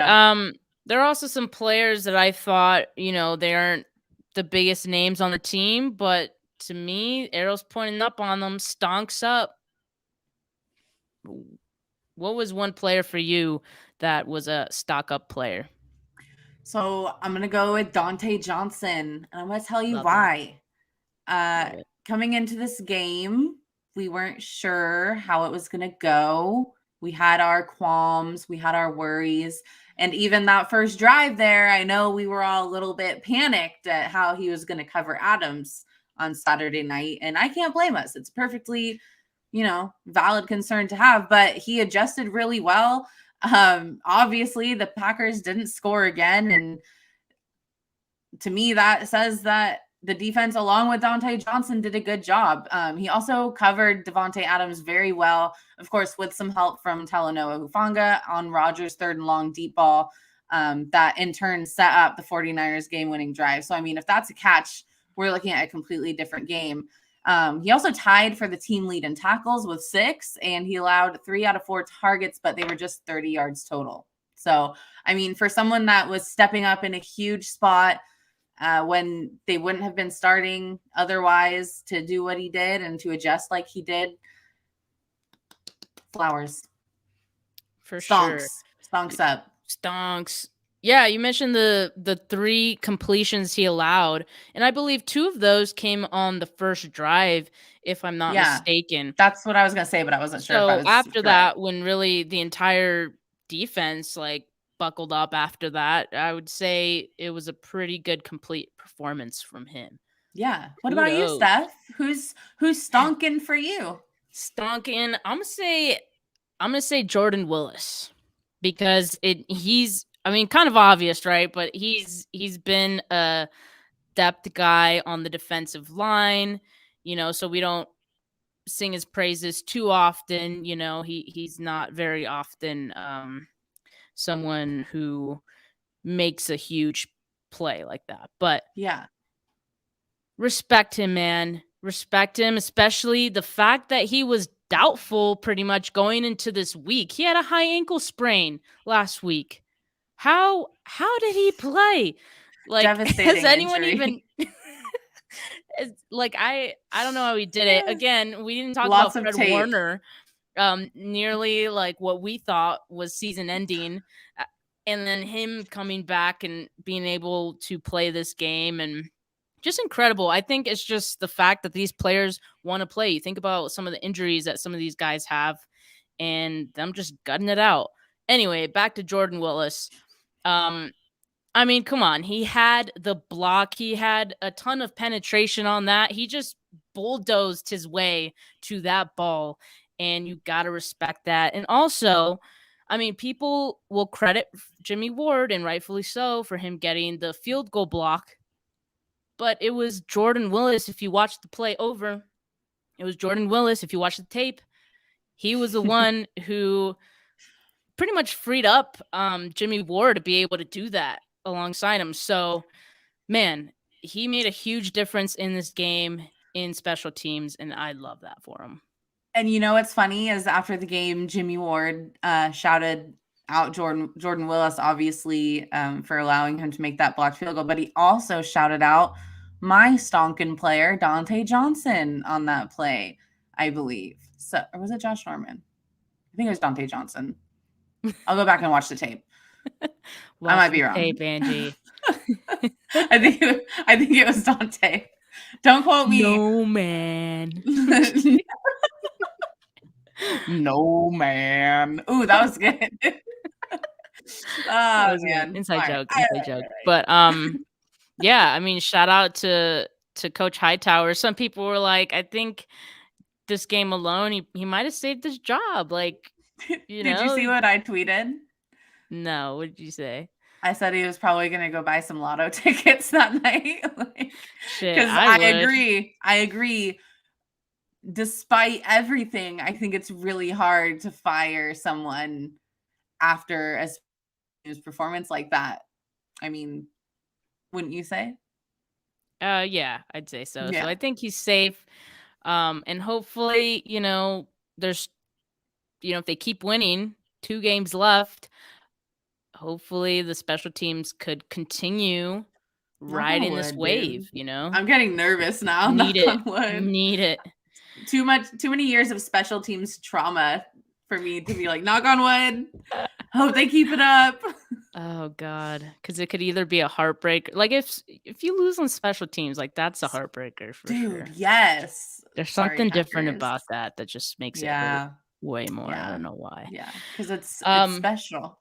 there are also some players that I thought, they aren't the biggest names on the team, but to me, arrows pointing up on them, stonks up. What was one player for you that was a stock up player? So I'm going to go with Dante Johnson, and I'm going to tell you why. Coming into this game, we weren't sure how it was going to go. We had our qualms. We had our worries. And even that first drive there, I know we were all a little bit panicked at how he was going to cover Adams on Saturday night. And I can't blame us. It's perfectly, valid concern to have. But he adjusted really well. Obviously, the Packers didn't score again. And to me, that says that the defense, along with Dante Johnson, did a good job. He also covered Devontae Adams very well, of course, with some help from Talanoa Hufanga on Rodgers' 3rd and long deep ball that in turn set up the 49ers game-winning drive. So, if that's a catch, we're looking at a completely different game. He also tied for the team lead in tackles with 6, and he allowed 3 out of 4 targets, but they were just 30 yards total. So, for someone that was stepping up in a huge spot, when they wouldn't have been starting otherwise, to do what he did and to adjust like he did. Flowers. For stonks. Sure. Stonks up. Stonks. Yeah, you mentioned the 3 completions he allowed, and I believe 2 of those came on the first drive, if I'm not mistaken. That's what I was going to say, but I wasn't sure. So after that, when really the entire defense buckled up after that, I would say it was a pretty good complete performance from him. Yeah. What about you, Steph? Who's stonking for you? Stonking, I'm gonna say Jordan Willis, because he's kind of obvious, right? But he's been a depth guy on the defensive line, so we don't sing his praises too often. He's not very often someone who makes a huge play like that. But yeah, respect him, man. Respect him, especially the fact that he was doubtful pretty much going into this week. He had a high ankle sprain last week. How did he play? Devastating has anyone injury. even I don't know how he did it. Again, we didn't talk about Fred Warner. Nearly what we thought was season ending, and then him coming back and being able to play this game, and just incredible. I think it's just the fact that these players want to play. You think about some of the injuries that some of these guys have, and them just gutting it out. Anyway, back to Jordan Willis. I mean, come on. He had the block. He had a ton of penetration on that. He just bulldozed his way to that ball, and you got to respect that. And also, I mean, people will credit Jimmy Ward, and rightfully so, for him getting the field goal block. But it was Jordan Willis. If you watch the play over, it was Jordan Willis. If you watch the tape, he was the one who pretty much freed up Jimmy Ward to be able to do that alongside him. So, man, he made a huge difference in this game in special teams, and I love that for him. And you know what's funny is after the game, Jimmy Ward shouted out Jordan Willis, obviously, for allowing him to make that blocked field goal, but he also shouted out my stonkin' player, Dante Johnson, on that play, I believe. So, or was it Josh Norman? I think it was Dante Johnson. I'll go back and watch the tape. I might be wrong. Tape, Angie. I think it was Dante. Don't quote me. No, man. No, man. Ooh, that was good. Oh, man. Inside joke. But yeah, I mean, shout out to Coach Hightower. Some people were like, I think this game alone, he might have saved his job. Like, Did you see what I tweeted? No, what did you say? I said he was probably going to go buy some lotto tickets that night. Shit, because I agree. Despite everything, I think it's really hard to fire someone after his performance like that. I mean, wouldn't you say? Yeah, I'd say so. Yeah. So I think he's safe. And hopefully, there's, if they keep winning, 2 games left, hopefully the special teams could continue riding this wave, dude. I'm getting nervous now. Need it. Too many years of special teams trauma for me to be like, knock on wood. Hope they keep it up. Oh God, because it could either be a heartbreaker. Like if you lose on special teams, like that's a heartbreaker for sure. Yes. There's something different about that just makes it hurt way more. Yeah. I don't know why. Yeah, because it's special.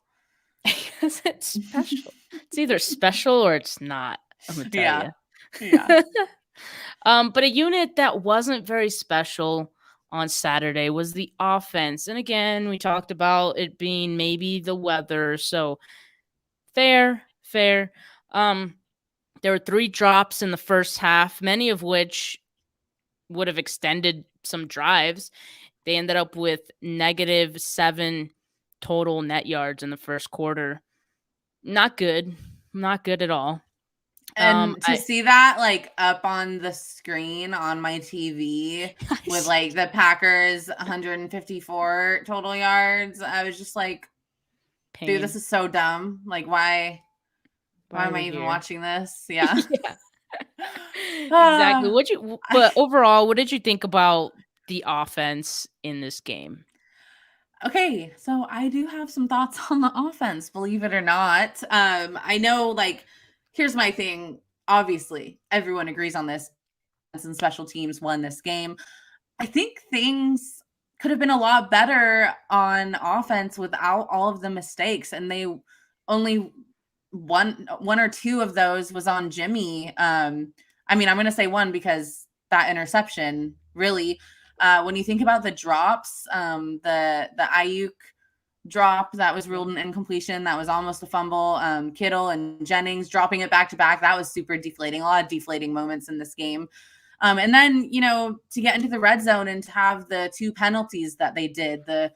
Because it's special. It's either special or it's not. I'm gonna tell you. Yeah. But a unit that wasn't very special on Saturday was the offense. And again, we talked about it being maybe the weather. So fair. There were 3 drops in the first half, many of which would have extended some drives. They ended up with -7 total net yards in the first quarter. Not good at all. And to see that like up on the screen on my TV with like the Packers 154 total yards, I was just like, Pain. Dude, this is so dumb. Like, why am I even watching this? Yeah. Exactly. But overall, what did you think about the offense in this game? Okay, so I do have some thoughts on the offense, believe it or not. I know, like, here's my thing. Obviously, everyone agrees on this. And special teams won this game. I think things could have been a lot better on offense without all of the mistakes, and they only one or 2 of those was on Jimmy. I mean, I'm going to say 1 because that interception really. When you think about the drops, the Ayuk drop that was ruled an incompletion, that was almost a fumble. Kittle and Jennings dropping it back to back, that was super deflating. A lot of deflating moments in this game. And then, to get into the red zone and to have the 2 penalties that they did, the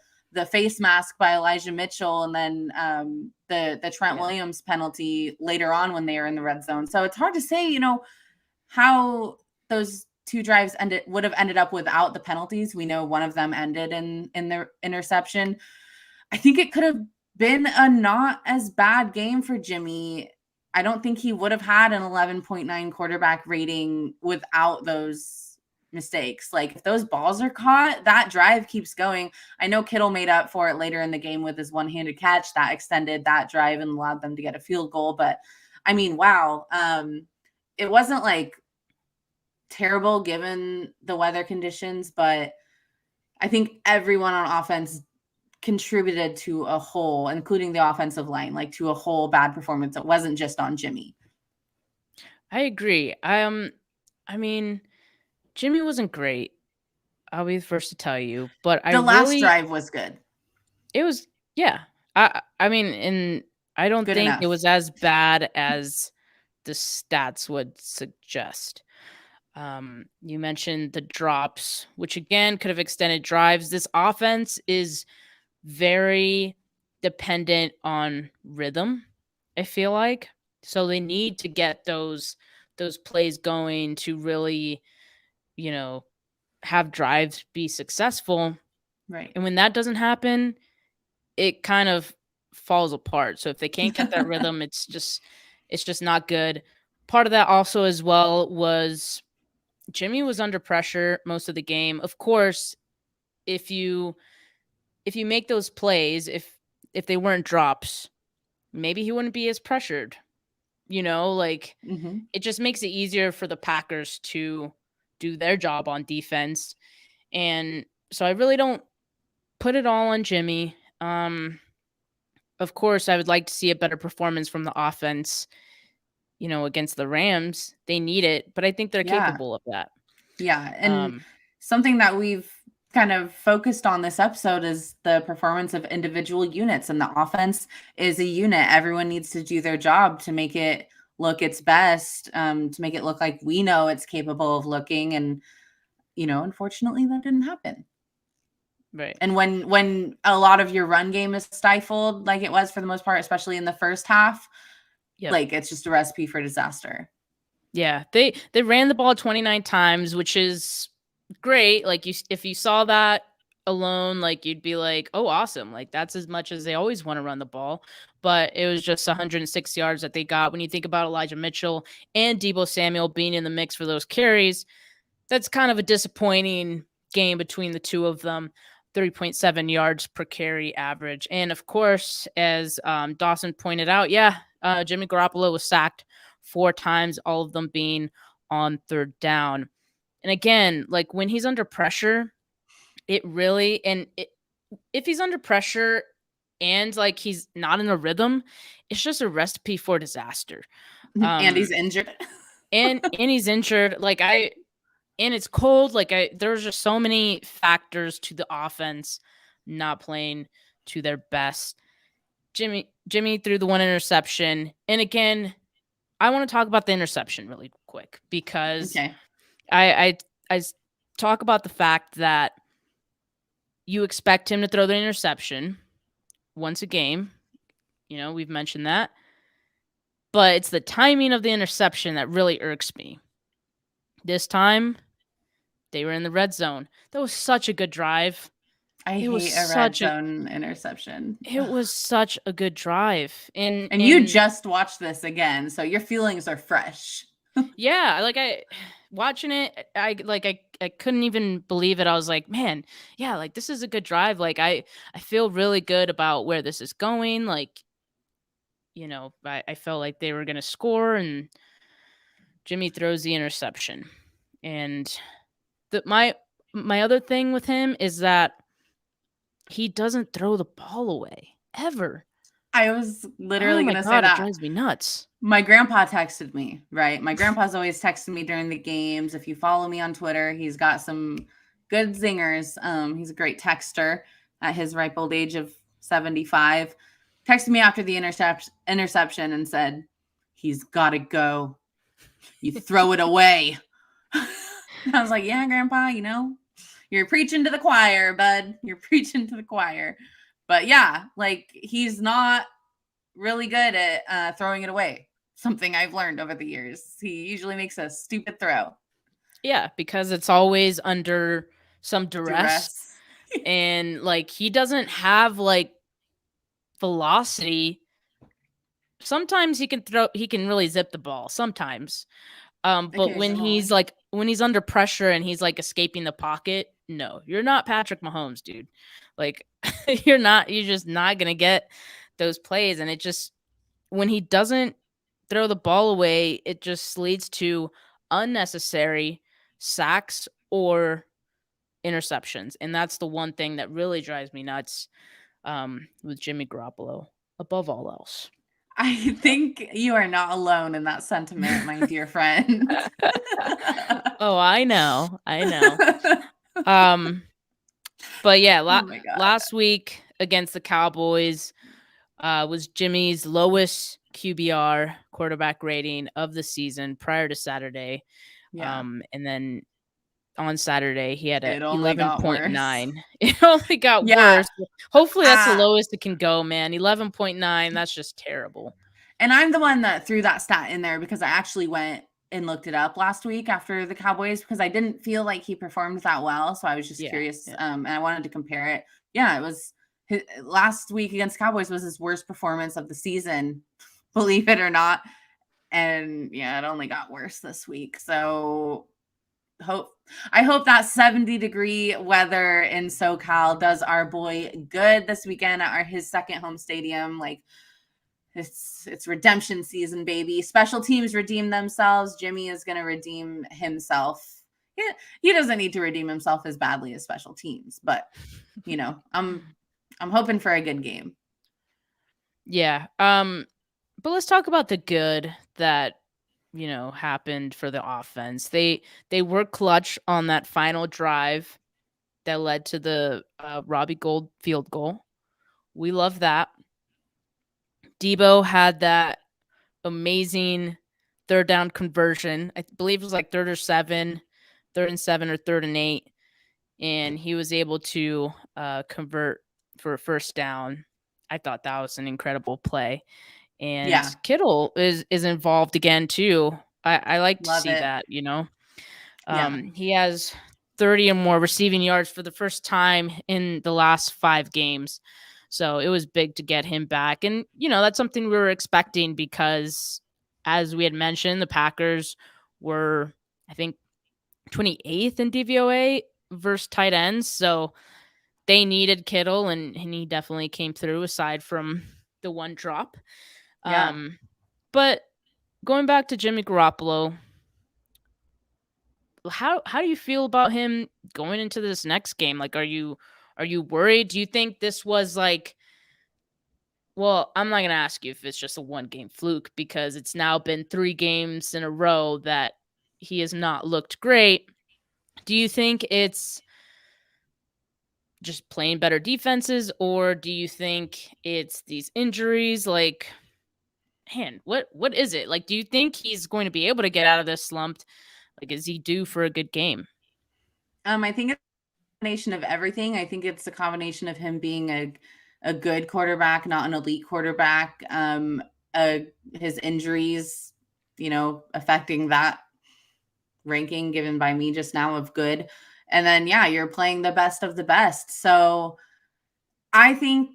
face mask by Elijah Mitchell, and then the Trent Williams penalty later on when they were in the red zone. So it's hard to say, how those 2 drives would have ended up without the penalties. We know one of them ended in the interception. I think it could have been a not as bad game for Jimmy. I don't think he would have had an 11.9 quarterback rating without those mistakes. Like, if those balls are caught, that drive keeps going. I know Kittle made up for it later in the game with his one-handed catch that extended that drive and allowed them to get a field goal. But I mean, wow. It wasn't like terrible given the weather conditions, but I think everyone on offense contributed to a whole, including the offensive line, like to a whole bad performance. It wasn't just on Jimmy. I agree. I mean, Jimmy wasn't great. I'll be the first to tell you, but The last drive was good. It was, yeah. I mean, and I don't Good think enough. it was as bad as the stats would suggest. You mentioned the drops, which again could have extended drives. This offense is very dependent on rhythm, I feel like. So they need to get those plays going to really, have drives be successful. Right. And when that doesn't happen, it kind of falls apart. So if they can't get that rhythm, it's just not good. Part of that also as well was Jimmy was under pressure most of the game. Of course, if you make those plays, if they weren't drops, maybe he wouldn't be as pressured. It just makes it easier for the Packers to do their job on defense. And so I really don't put it all on Jimmy. Of course, I would like to see a better performance from the offense, against the Rams. They need it, but I think they're capable of that. Yeah. And something that we've kind of focused on this episode is the performance of individual units, and the offense is a unit. Everyone needs to do their job to make it look its best, to make it look like we know it's capable of looking. And, unfortunately that didn't happen. Right. And when a lot of your run game is stifled, like it was for the most part, especially in the first half, like it's just a recipe for disaster. Yeah, they ran the ball 29 times, which is great. Like if you saw that alone, like you'd be like, "Oh, awesome." Like that's as much as they always want to run the ball. But it was just 106 yards that they got. When you think about Elijah Mitchell and Deebo Samuel being in the mix for those carries, that's kind of a disappointing game between the two of them. 3.7 yards per carry average. And of course, as Dawson pointed out, Jimmy Garoppolo was sacked 4 times, all of them being on third down. And again, like when he's under pressure, if he's under pressure and like he's not in a rhythm, it's just a recipe for disaster. And he's injured. and he's injured. And it's cold. There's just so many factors to the offense not playing to their best. Jimmy threw the 1 interception. And again, I want to talk about the interception really quick because I talk about the fact that you expect him to throw the interception once a game. We've mentioned that. But it's the timing of the interception that really irks me. This time, they were in the red zone. That was such a good drive. I hate a red zone interception. It was such a good drive. And you just watched this again, so your feelings are fresh. Yeah, watching it, I couldn't even believe it. I was like, man, yeah, like this is a good drive. Like I feel really good about where this is going. Like, I felt like they were gonna score, and Jimmy throws the interception. And my other thing with him is that he doesn't throw the ball away ever. I was literally going to say that. It drives me nuts. My grandpa texted me, right? My grandpa's always texting me during the games. If you follow me on Twitter, he's got some good zingers. He's a great texter at his ripe old age of 75. Texted me after the interception and said, "He's got to go. You throw it away." I was like, yeah, Grandpa, you're preaching to the choir, bud. You're preaching to the choir. But yeah, like he's not really good at throwing it away. Something I've learned over the years. He usually makes a stupid throw. Yeah, because it's always under some duress. And like he doesn't have like velocity. Sometimes he can really zip the ball. Sometimes. But when he's under pressure and he's like escaping the pocket, no, you're not Patrick Mahomes, dude. Like you're just not going to get those plays. And it just, when he doesn't throw the ball away, it just leads to unnecessary sacks or interceptions. And that's the one thing that really drives me nuts. with Jimmy Garoppolo above all else. I think you are not alone in that sentiment, my dear friend. Oh, I know. But yeah, Oh my God. last week against the Cowboys was Jimmy's lowest QBR quarterback rating of the season prior to Saturday. Yeah. And then on Saturday he had a It only got worse. 11.9. It only got Yeah. worse. Hopefully that's the lowest it can go, man. 11.9, that's just terrible. And I'm the one that threw that stat in there because I actually went and looked it up last week after the Cowboys because I didn't feel like he performed that well. So I was just curious. And I wanted to compare it. Yeah, it was last week against Cowboys was his worst performance of the season, believe it or not. And yeah, it only got worse this week. So I hope that 70-degree weather in SoCal does our boy good this weekend at his second home stadium. Like, it's redemption season, baby. Special teams redeem themselves. Jimmy is going to redeem himself. He doesn't need to redeem himself as badly as special teams, but you know, I'm hoping for a good game. Yeah. But let's talk about the good that happened for the offense. They were clutch on that final drive that led to the Robbie Gold field goal. We love that. Debo had that amazing third down conversion. I believe it was like 3rd and 7 or 3rd and 8. And he was able to convert for a first down. I thought that was an incredible play. And Kittle is involved again, too. I like to see that, He has 30 or more receiving yards for the first time in the last 5 games. So it was big to get him back. And, that's something we were expecting because, as we had mentioned, the Packers were, I think, 28th in DVOA versus tight ends. So they needed Kittle, and he definitely came through aside from the one drop. Yeah. But going back to Jimmy Garoppolo, how do you feel about him going into this next game? Like, are you worried? Do you think this was like, well, I'm not going to ask you if it's just a 1-game fluke because it's now been 3 games in a row that he has not looked great. Do you think it's just playing better defenses, or do you think it's these injuries? Like, man, what is it? Like, do you think he's going to be able to get out of this slump? Like, is he due for a good game? I think it's a combination of everything. I think it's a combination of him being a good quarterback, not an elite quarterback. His injuries, affecting that ranking given by me just now of good. And then, you're playing the best of the best. So I think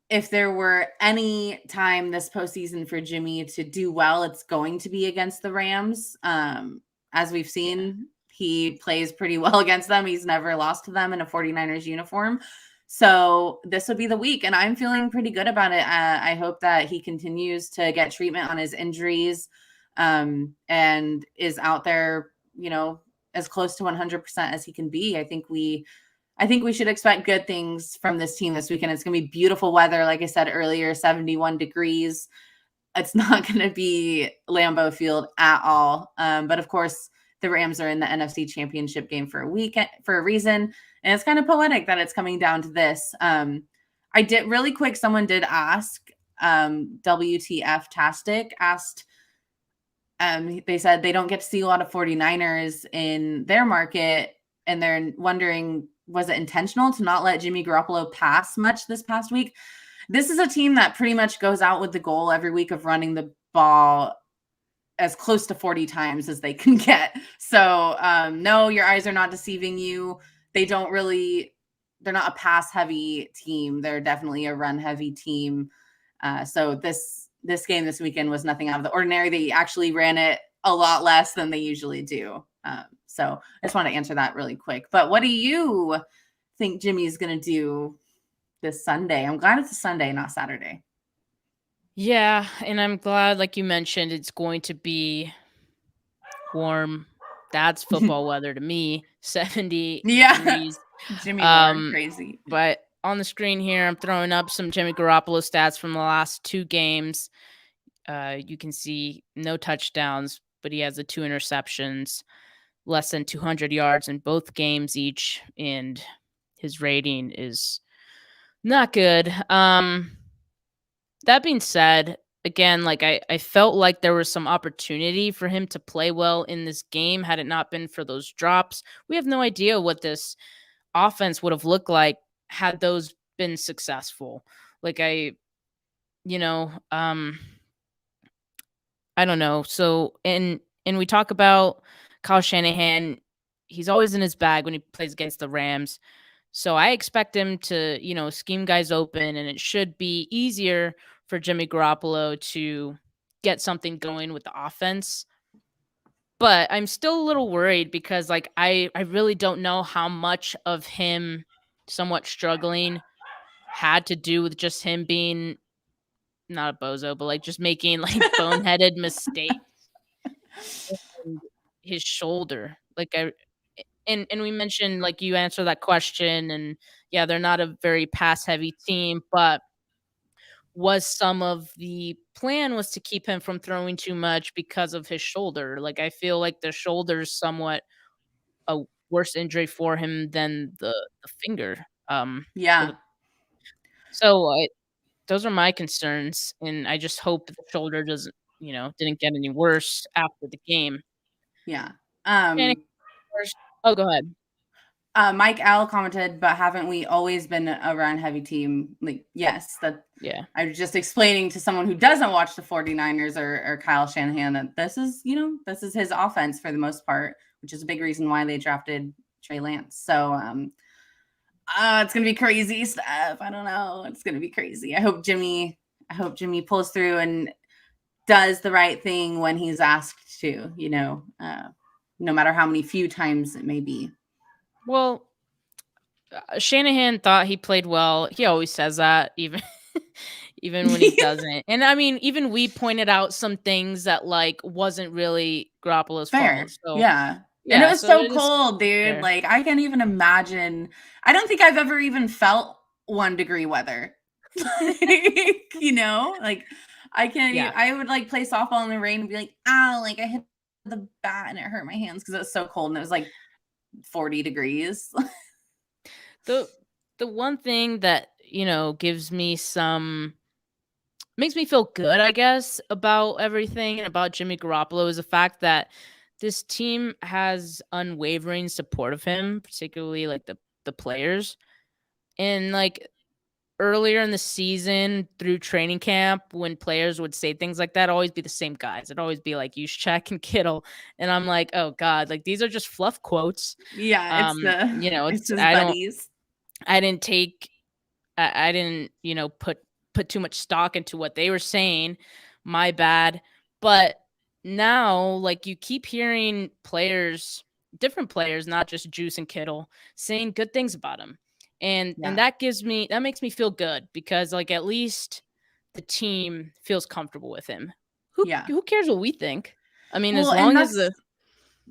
if there were any time this postseason for Jimmy to do well, it's going to be against the Rams. As we've seen, he plays pretty well against them. He's never lost to them in a 49ers uniform. So this would be the week, and I'm feeling pretty good about it. I hope that he continues to get treatment on his injuries and is out there, as close to 100% as he can be. I think we should expect good things from this team this weekend. It's going to be beautiful weather. Like I said earlier, 71 degrees. It's not going to be Lambeau Field at all. But of course, the Rams are in the NFC Championship game for a reason. And it's kind of poetic that it's coming down to this. I did really quick. Someone did ask, WTF Tastic asked, they said they don't get to see a lot of 49ers in their market. And they're wondering, was it intentional to not let Jimmy Garoppolo pass much this past week? This is a team that pretty much goes out with the goal every week of running the ball as close to 40 times as they can get. So no, your eyes are not deceiving you. They're not a pass heavy team. They're definitely a run heavy team. So this game this weekend was nothing out of the ordinary. They actually ran it a lot less than they usually do. So I just want to answer that really quick. But what do you think Jimmy's going to do this Sunday? I'm glad it's a Sunday, not Saturday. Yeah, and I'm glad, like you mentioned, it's going to be warm. That's football weather to me. 70 degrees. Jimmy crazy. But on the screen here, I'm throwing up some Jimmy Garoppolo stats from the last 2 games. You can see no touchdowns, but he has the 2 interceptions, less than 200 yards in both games each, and his rating is not good. That being said, again, like I felt like there was some opportunity for him to play well in this game had it not been for those drops. We have no idea what this offense would have looked like had those been successful. Like you know, I don't know. So and we talk about Kyle Shanahan, he's always in his bag when he plays against the Rams. So I expect him to, scheme guys open, and it should be easier for Jimmy Garoppolo to get something going with the offense. But I'm still a little worried because I really don't know how much of him somewhat struggling had to do with just him being not a bozo, but just making boneheaded mistakes and his shoulder. And we mentioned you answer that question, and yeah, they're not a very pass heavy team, but was some of the plan was to keep him from throwing too much because of his shoulder. I feel like the shoulder's somewhat a worse injury for him than the finger. Yeah. Those are my concerns, and I just hope the shoulder doesn't, didn't get any worse after the game. Yeah. Oh, go ahead. Mike L commented, but haven't we always been a run heavy team? Yes, yeah. I was just explaining to someone who doesn't watch the 49ers or Kyle Shanahan that this is his offense for the most part, which is a big reason why they drafted Trey Lance. So it's gonna be crazy stuff. I don't know. It's gonna be crazy. I hope Jimmy pulls through and does the right thing when he's asked to, no matter how many few times it may be. Well, Shanahan thought he played well. He always says that, even when he doesn't. And I mean, even we pointed out some things that wasn't really Garoppolo's fault. So, yeah. And it was so cold, dude. Fair. I can't even imagine. I don't think I've ever even felt 1 degree weather. I can't. Yeah. I would play softball in the rain and be like, ow, I hit the bat and it hurt my hands because it was so cold and it was 40 degrees. The one thing that makes me feel good, I guess, about everything and about Jimmy Garoppolo is the fact that this team has unwavering support of him, particularly the players. And earlier in the season through training camp, when players would say things like that, always be the same guys. It'd always be Juszczyk and Kittle. And I'm like, oh God, these are just fluff quotes. Yeah. It's his buddies. I didn't put too much stock into what they were saying. My bad. But now, you keep hearing different players, not just Juice and Kittle, saying good things about him. And that makes me feel good because at least the team feels comfortable with him. Who cares what we think? I mean, as long as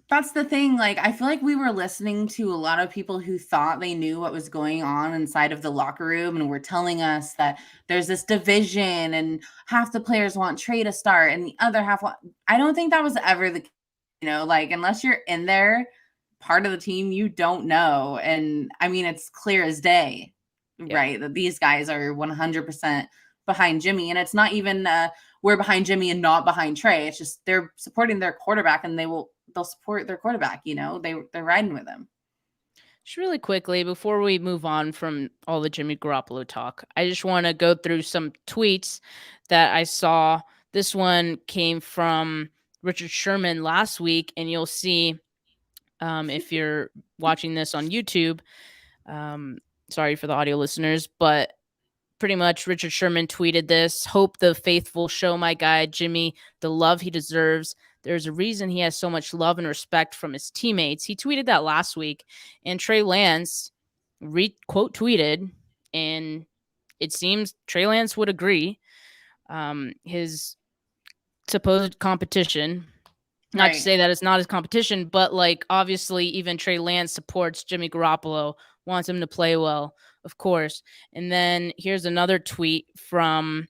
that's the thing. I feel like we were listening to a lot of people who thought they knew what was going on inside of the locker room and were telling us that there's this division and half the players want Trey to start and the other half I don't think that was ever the unless you're in there, part of the team, you don't know. And I mean, it's clear as day, right? That these guys are 100% behind Jimmy. And it's not even we're behind Jimmy and not behind Trey. It's just they're supporting their quarterback and they'll support their quarterback. They're riding with him. Just really quickly, before we move on from all the Jimmy Garoppolo talk, I just want to go through some tweets that I saw. This one came from Richard Sherman last week, and you'll see if you're watching this on YouTube, sorry for the audio listeners, but pretty much Richard Sherman tweeted this: hope the faithful show my guy Jimmy the love he deserves. There's a reason he has so much love and respect from his teammates. He tweeted that last week, and Trey Lance quote tweeted, and it seems Trey Lance would agree. His supposed competition, not to say that it's not his competition, but obviously even Trey Lance supports Jimmy Garoppolo, wants him to play well. of course. And then here's another tweet from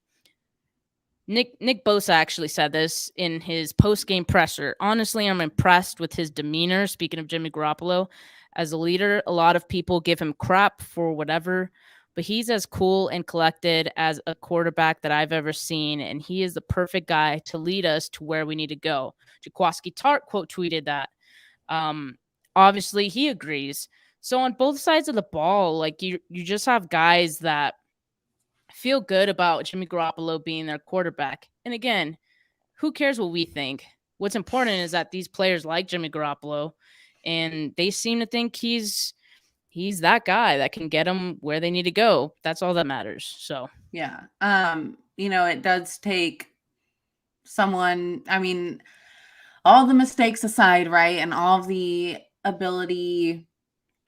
Nick Bosa actually said this in his post-game presser. Honestly, I'm impressed with his demeanor. Speaking of Jimmy Garoppolo, as a leader, a lot of people give him crap for whatever, but he's as cool and collected as a quarterback that I've ever seen, and he is the perfect guy to lead us to where we need to go. Jakowski Tart quote tweeted that. Obviously, he agrees. So on both sides of the ball, like you just have guys that feel good about Jimmy Garoppolo being their quarterback. And again, who cares what we think? What's important is that these players like Jimmy Garoppolo, and they seem to think he's that guy that can get them where they need to go. That's all that matters. So yeah, it does take someone. I mean, all the mistakes aside, right, and all of the ability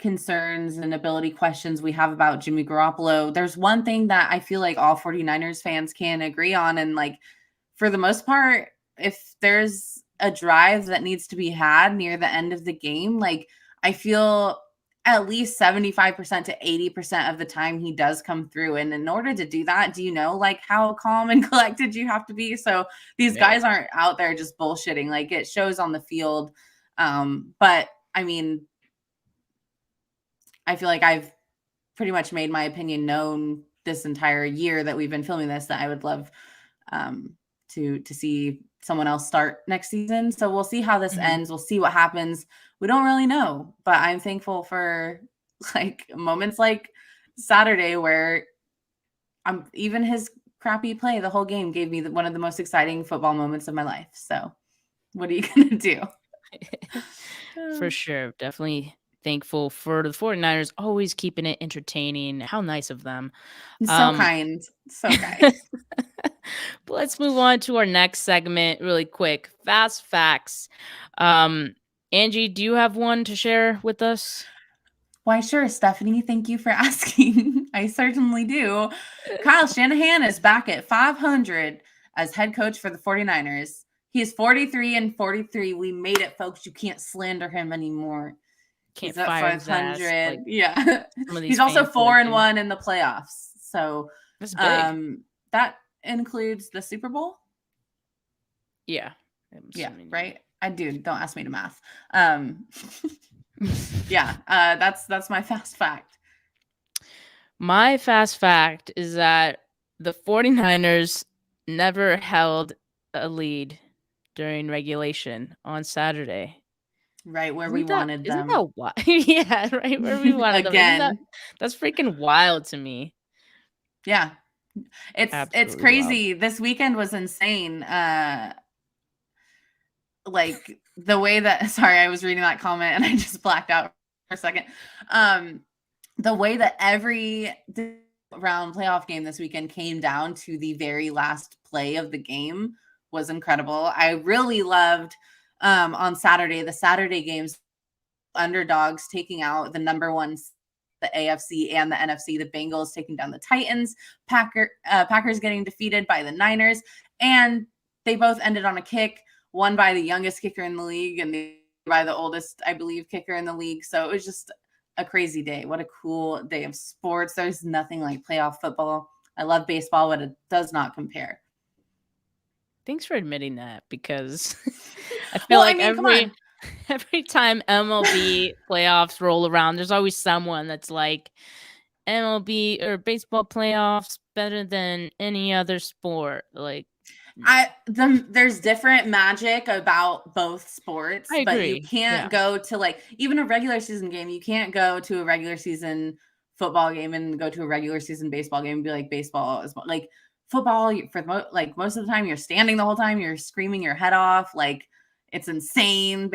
concerns and ability questions we have about Jimmy Garoppolo, there's one thing that I feel like all 49ers fans can agree on. And like, for the most part, if there's a drive that needs to be had near the end of the game, like I feel at least 75% to 80% of the time he does come through. And in order to do that, do you know like how calm and collected you have to be? So these guys aren't out there just bullshitting. Like it shows on the field. But I mean, I feel like I've pretty much made my opinion known this entire year that we've been filming this, that I would love to see someone else start next season. So we'll see how this ends. We'll see what happens. We don't really know, but I'm thankful for like moments like Saturday where even his crappy play the whole game gave me one of the most exciting football moments of my life. So what are you going to do? For sure. Definitely thankful for the 49ers always keeping it entertaining. How nice of them. So kind. So kind. But let's move on to our next segment really quick. Fast facts. Angie, do you have one to share with us? Why, sure, Stephanie. Thank you for asking. I certainly do. Kyle Shanahan is back at 500 as head coach for the 49ers. He is 43-43. We made it, folks. You can't slander him anymore. Can't He's at fire 500. his ass, like yeah. He's also 4-1 in the playoffs. So that's big. That includes the Super Bowl. Yeah. Yeah, right. I do. Don't ask me to math. Yeah, that's my fast fact. My fast fact is that the 49ers never held a lead during regulation on Saturday. Right where we wanted them. Isn't that wild? Yeah, right where we wanted Again. them. That's freaking wild to me. Yeah. It's crazy. Wild. This weekend was insane. Like the way that, sorry, I was reading that comment and I just blacked out for a second. The way that every round playoff game this weekend came down to the very last play of the game was incredible. I really loved on Saturday, the Saturday games, underdogs taking out the number one, the AFC and the NFC, the Bengals taking down the Titans, Packers getting defeated by the Niners, and they both ended on a kick, one by the youngest kicker in the league and by the oldest, I believe, kicker in the league. So it was just a crazy day. What a cool day of sports. There's nothing like playoff football. I love baseball, but it does not compare. Thanks for admitting that, because I feel every time MLB playoffs roll around, there's always someone that's like, MLB or baseball playoffs better than any other sport. Like, there's different magic about both sports, but you can't go to like even a regular season game. You can't go to a regular season football game and go to a regular season baseball game and be like, baseball is like football. Like most of the time you're standing the whole time, you're screaming your head off. Like it's insane.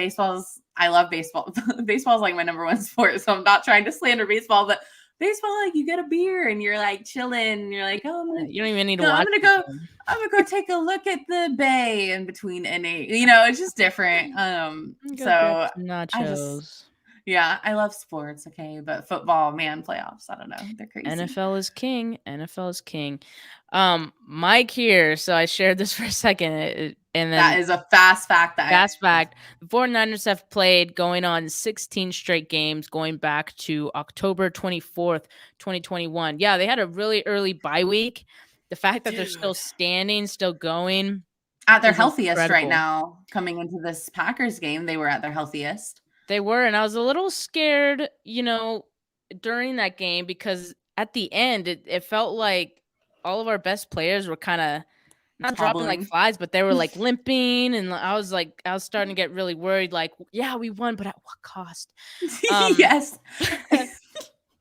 I love baseball. Baseball is like my number one sport. So I'm not trying to slander baseball, but baseball, like you get a beer and you're like chilling. And you're like, oh, you don't even need to watch. I'm gonna go take a look at the bay in between innings. It's just different. So nachos. Yeah, I love sports, okay, but football, man, playoffs, I don't know. They're crazy. NFL is king. NFL is king. Mike here. So I shared this for a second, and then That is a fast fact. fast fact: the 49ers have played going on 16 straight games, going back to October 24th, 2021. Yeah, they had a really early bye week. The fact that they're still standing, still going, at their is healthiest right incredible. now. Coming into this Packers game, they were at their healthiest. They were, and I was a little scared, during that game because at the end, it felt like all of our best players were kind of not dropping like Hobbling. flies, but they were like limping, and I was starting to get really worried. Like, yeah, we won, but at what cost? Yes.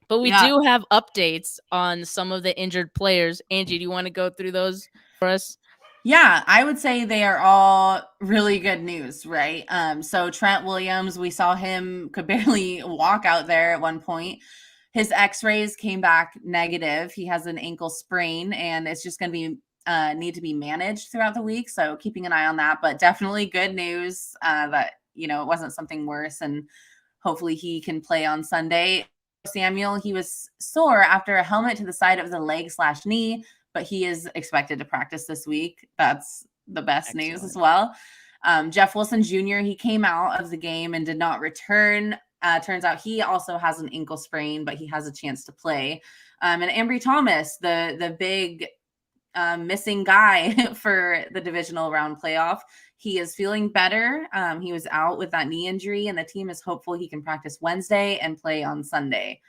But we Yeah. do have updates on some of the injured players. Angie, do you want to go through those for us? Yeah, I would say they are all really good news, right? So Trent Williams, we saw him could barely walk out there at one point. His x-rays came back negative. He has an ankle sprain, and it's just going to be need to be managed throughout the week. So keeping an eye on that, but definitely good news that, it wasn't something worse, and hopefully he can play on Sunday. Samuel, he was sore after a helmet to the side of the leg/knee, but he is expected to practice this week. That's the best news as well. Jeff Wilson Jr., he came out of the game and did not return. Turns out he also has an ankle sprain, but he has a chance to play. And Ambry Thomas, the big missing guy for the divisional round playoff, he is feeling better. He was out with that knee injury, and the team is hopeful he can practice Wednesday and play on Sunday.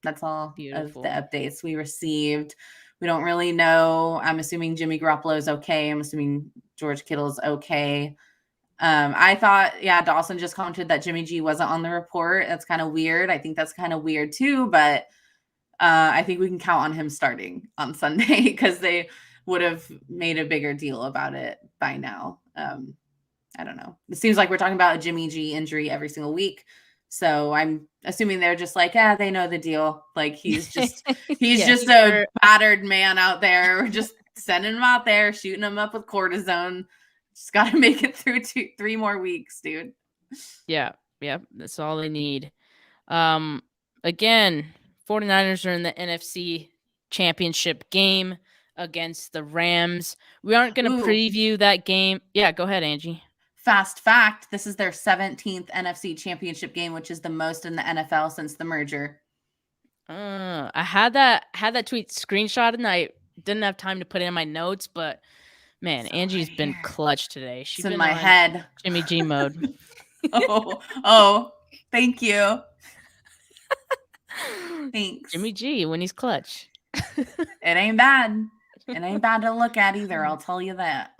That's all Beautiful. of the updates we received. We don't really know. I'm assuming Jimmy Garoppolo is okay. I'm assuming George Kittle is okay. I thought, Dawson just commented that Jimmy G wasn't on the report. That's kind of weird. I think that's kind of weird too, but I think we can count on him starting on Sunday because they would have made a bigger deal about it by now. I don't know. It seems like we're talking about a Jimmy G injury every single week. So I'm assuming they're just like, they know the deal. Like he's just just a battered man out there. We're just sending him out there, shooting him up with cortisone. Just got to make it through 3 more weeks, dude. Yeah. That's all they need. Again, 49ers are in the NFC Championship game against the Rams. We aren't going to preview that game. Yeah, go ahead, Angie. Fast fact, this is their 17th NFC Championship game, which is the most in the NFL since the merger. I had that tweet screenshotted, and I didn't have time to put it in my notes, but man, Angie's been clutch today. She's in my head. Jimmy G mode. Oh, thank you. Thanks. Jimmy G when he's clutch. It ain't bad. It ain't bad to look at either, I'll tell you that.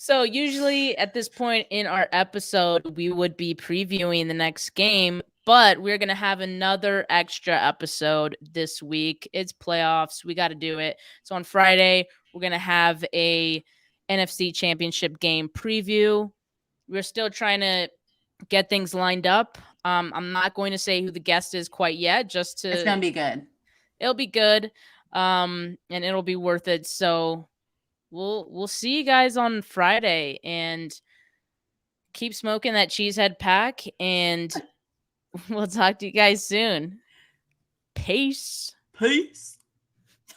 So usually at this point in our episode, we would be previewing the next game, but we're going to have another extra episode this week. It's playoffs. We got to do it. So on Friday, we're going to have a NFC Championship game preview. We're still trying to get things lined up. I'm not going to say who the guest is quite yet, it's going to be good. It'll be good. And it'll be worth it. So we'll see you guys on Friday, and keep smoking that cheesehead pack, and we'll talk to you guys soon. Peace.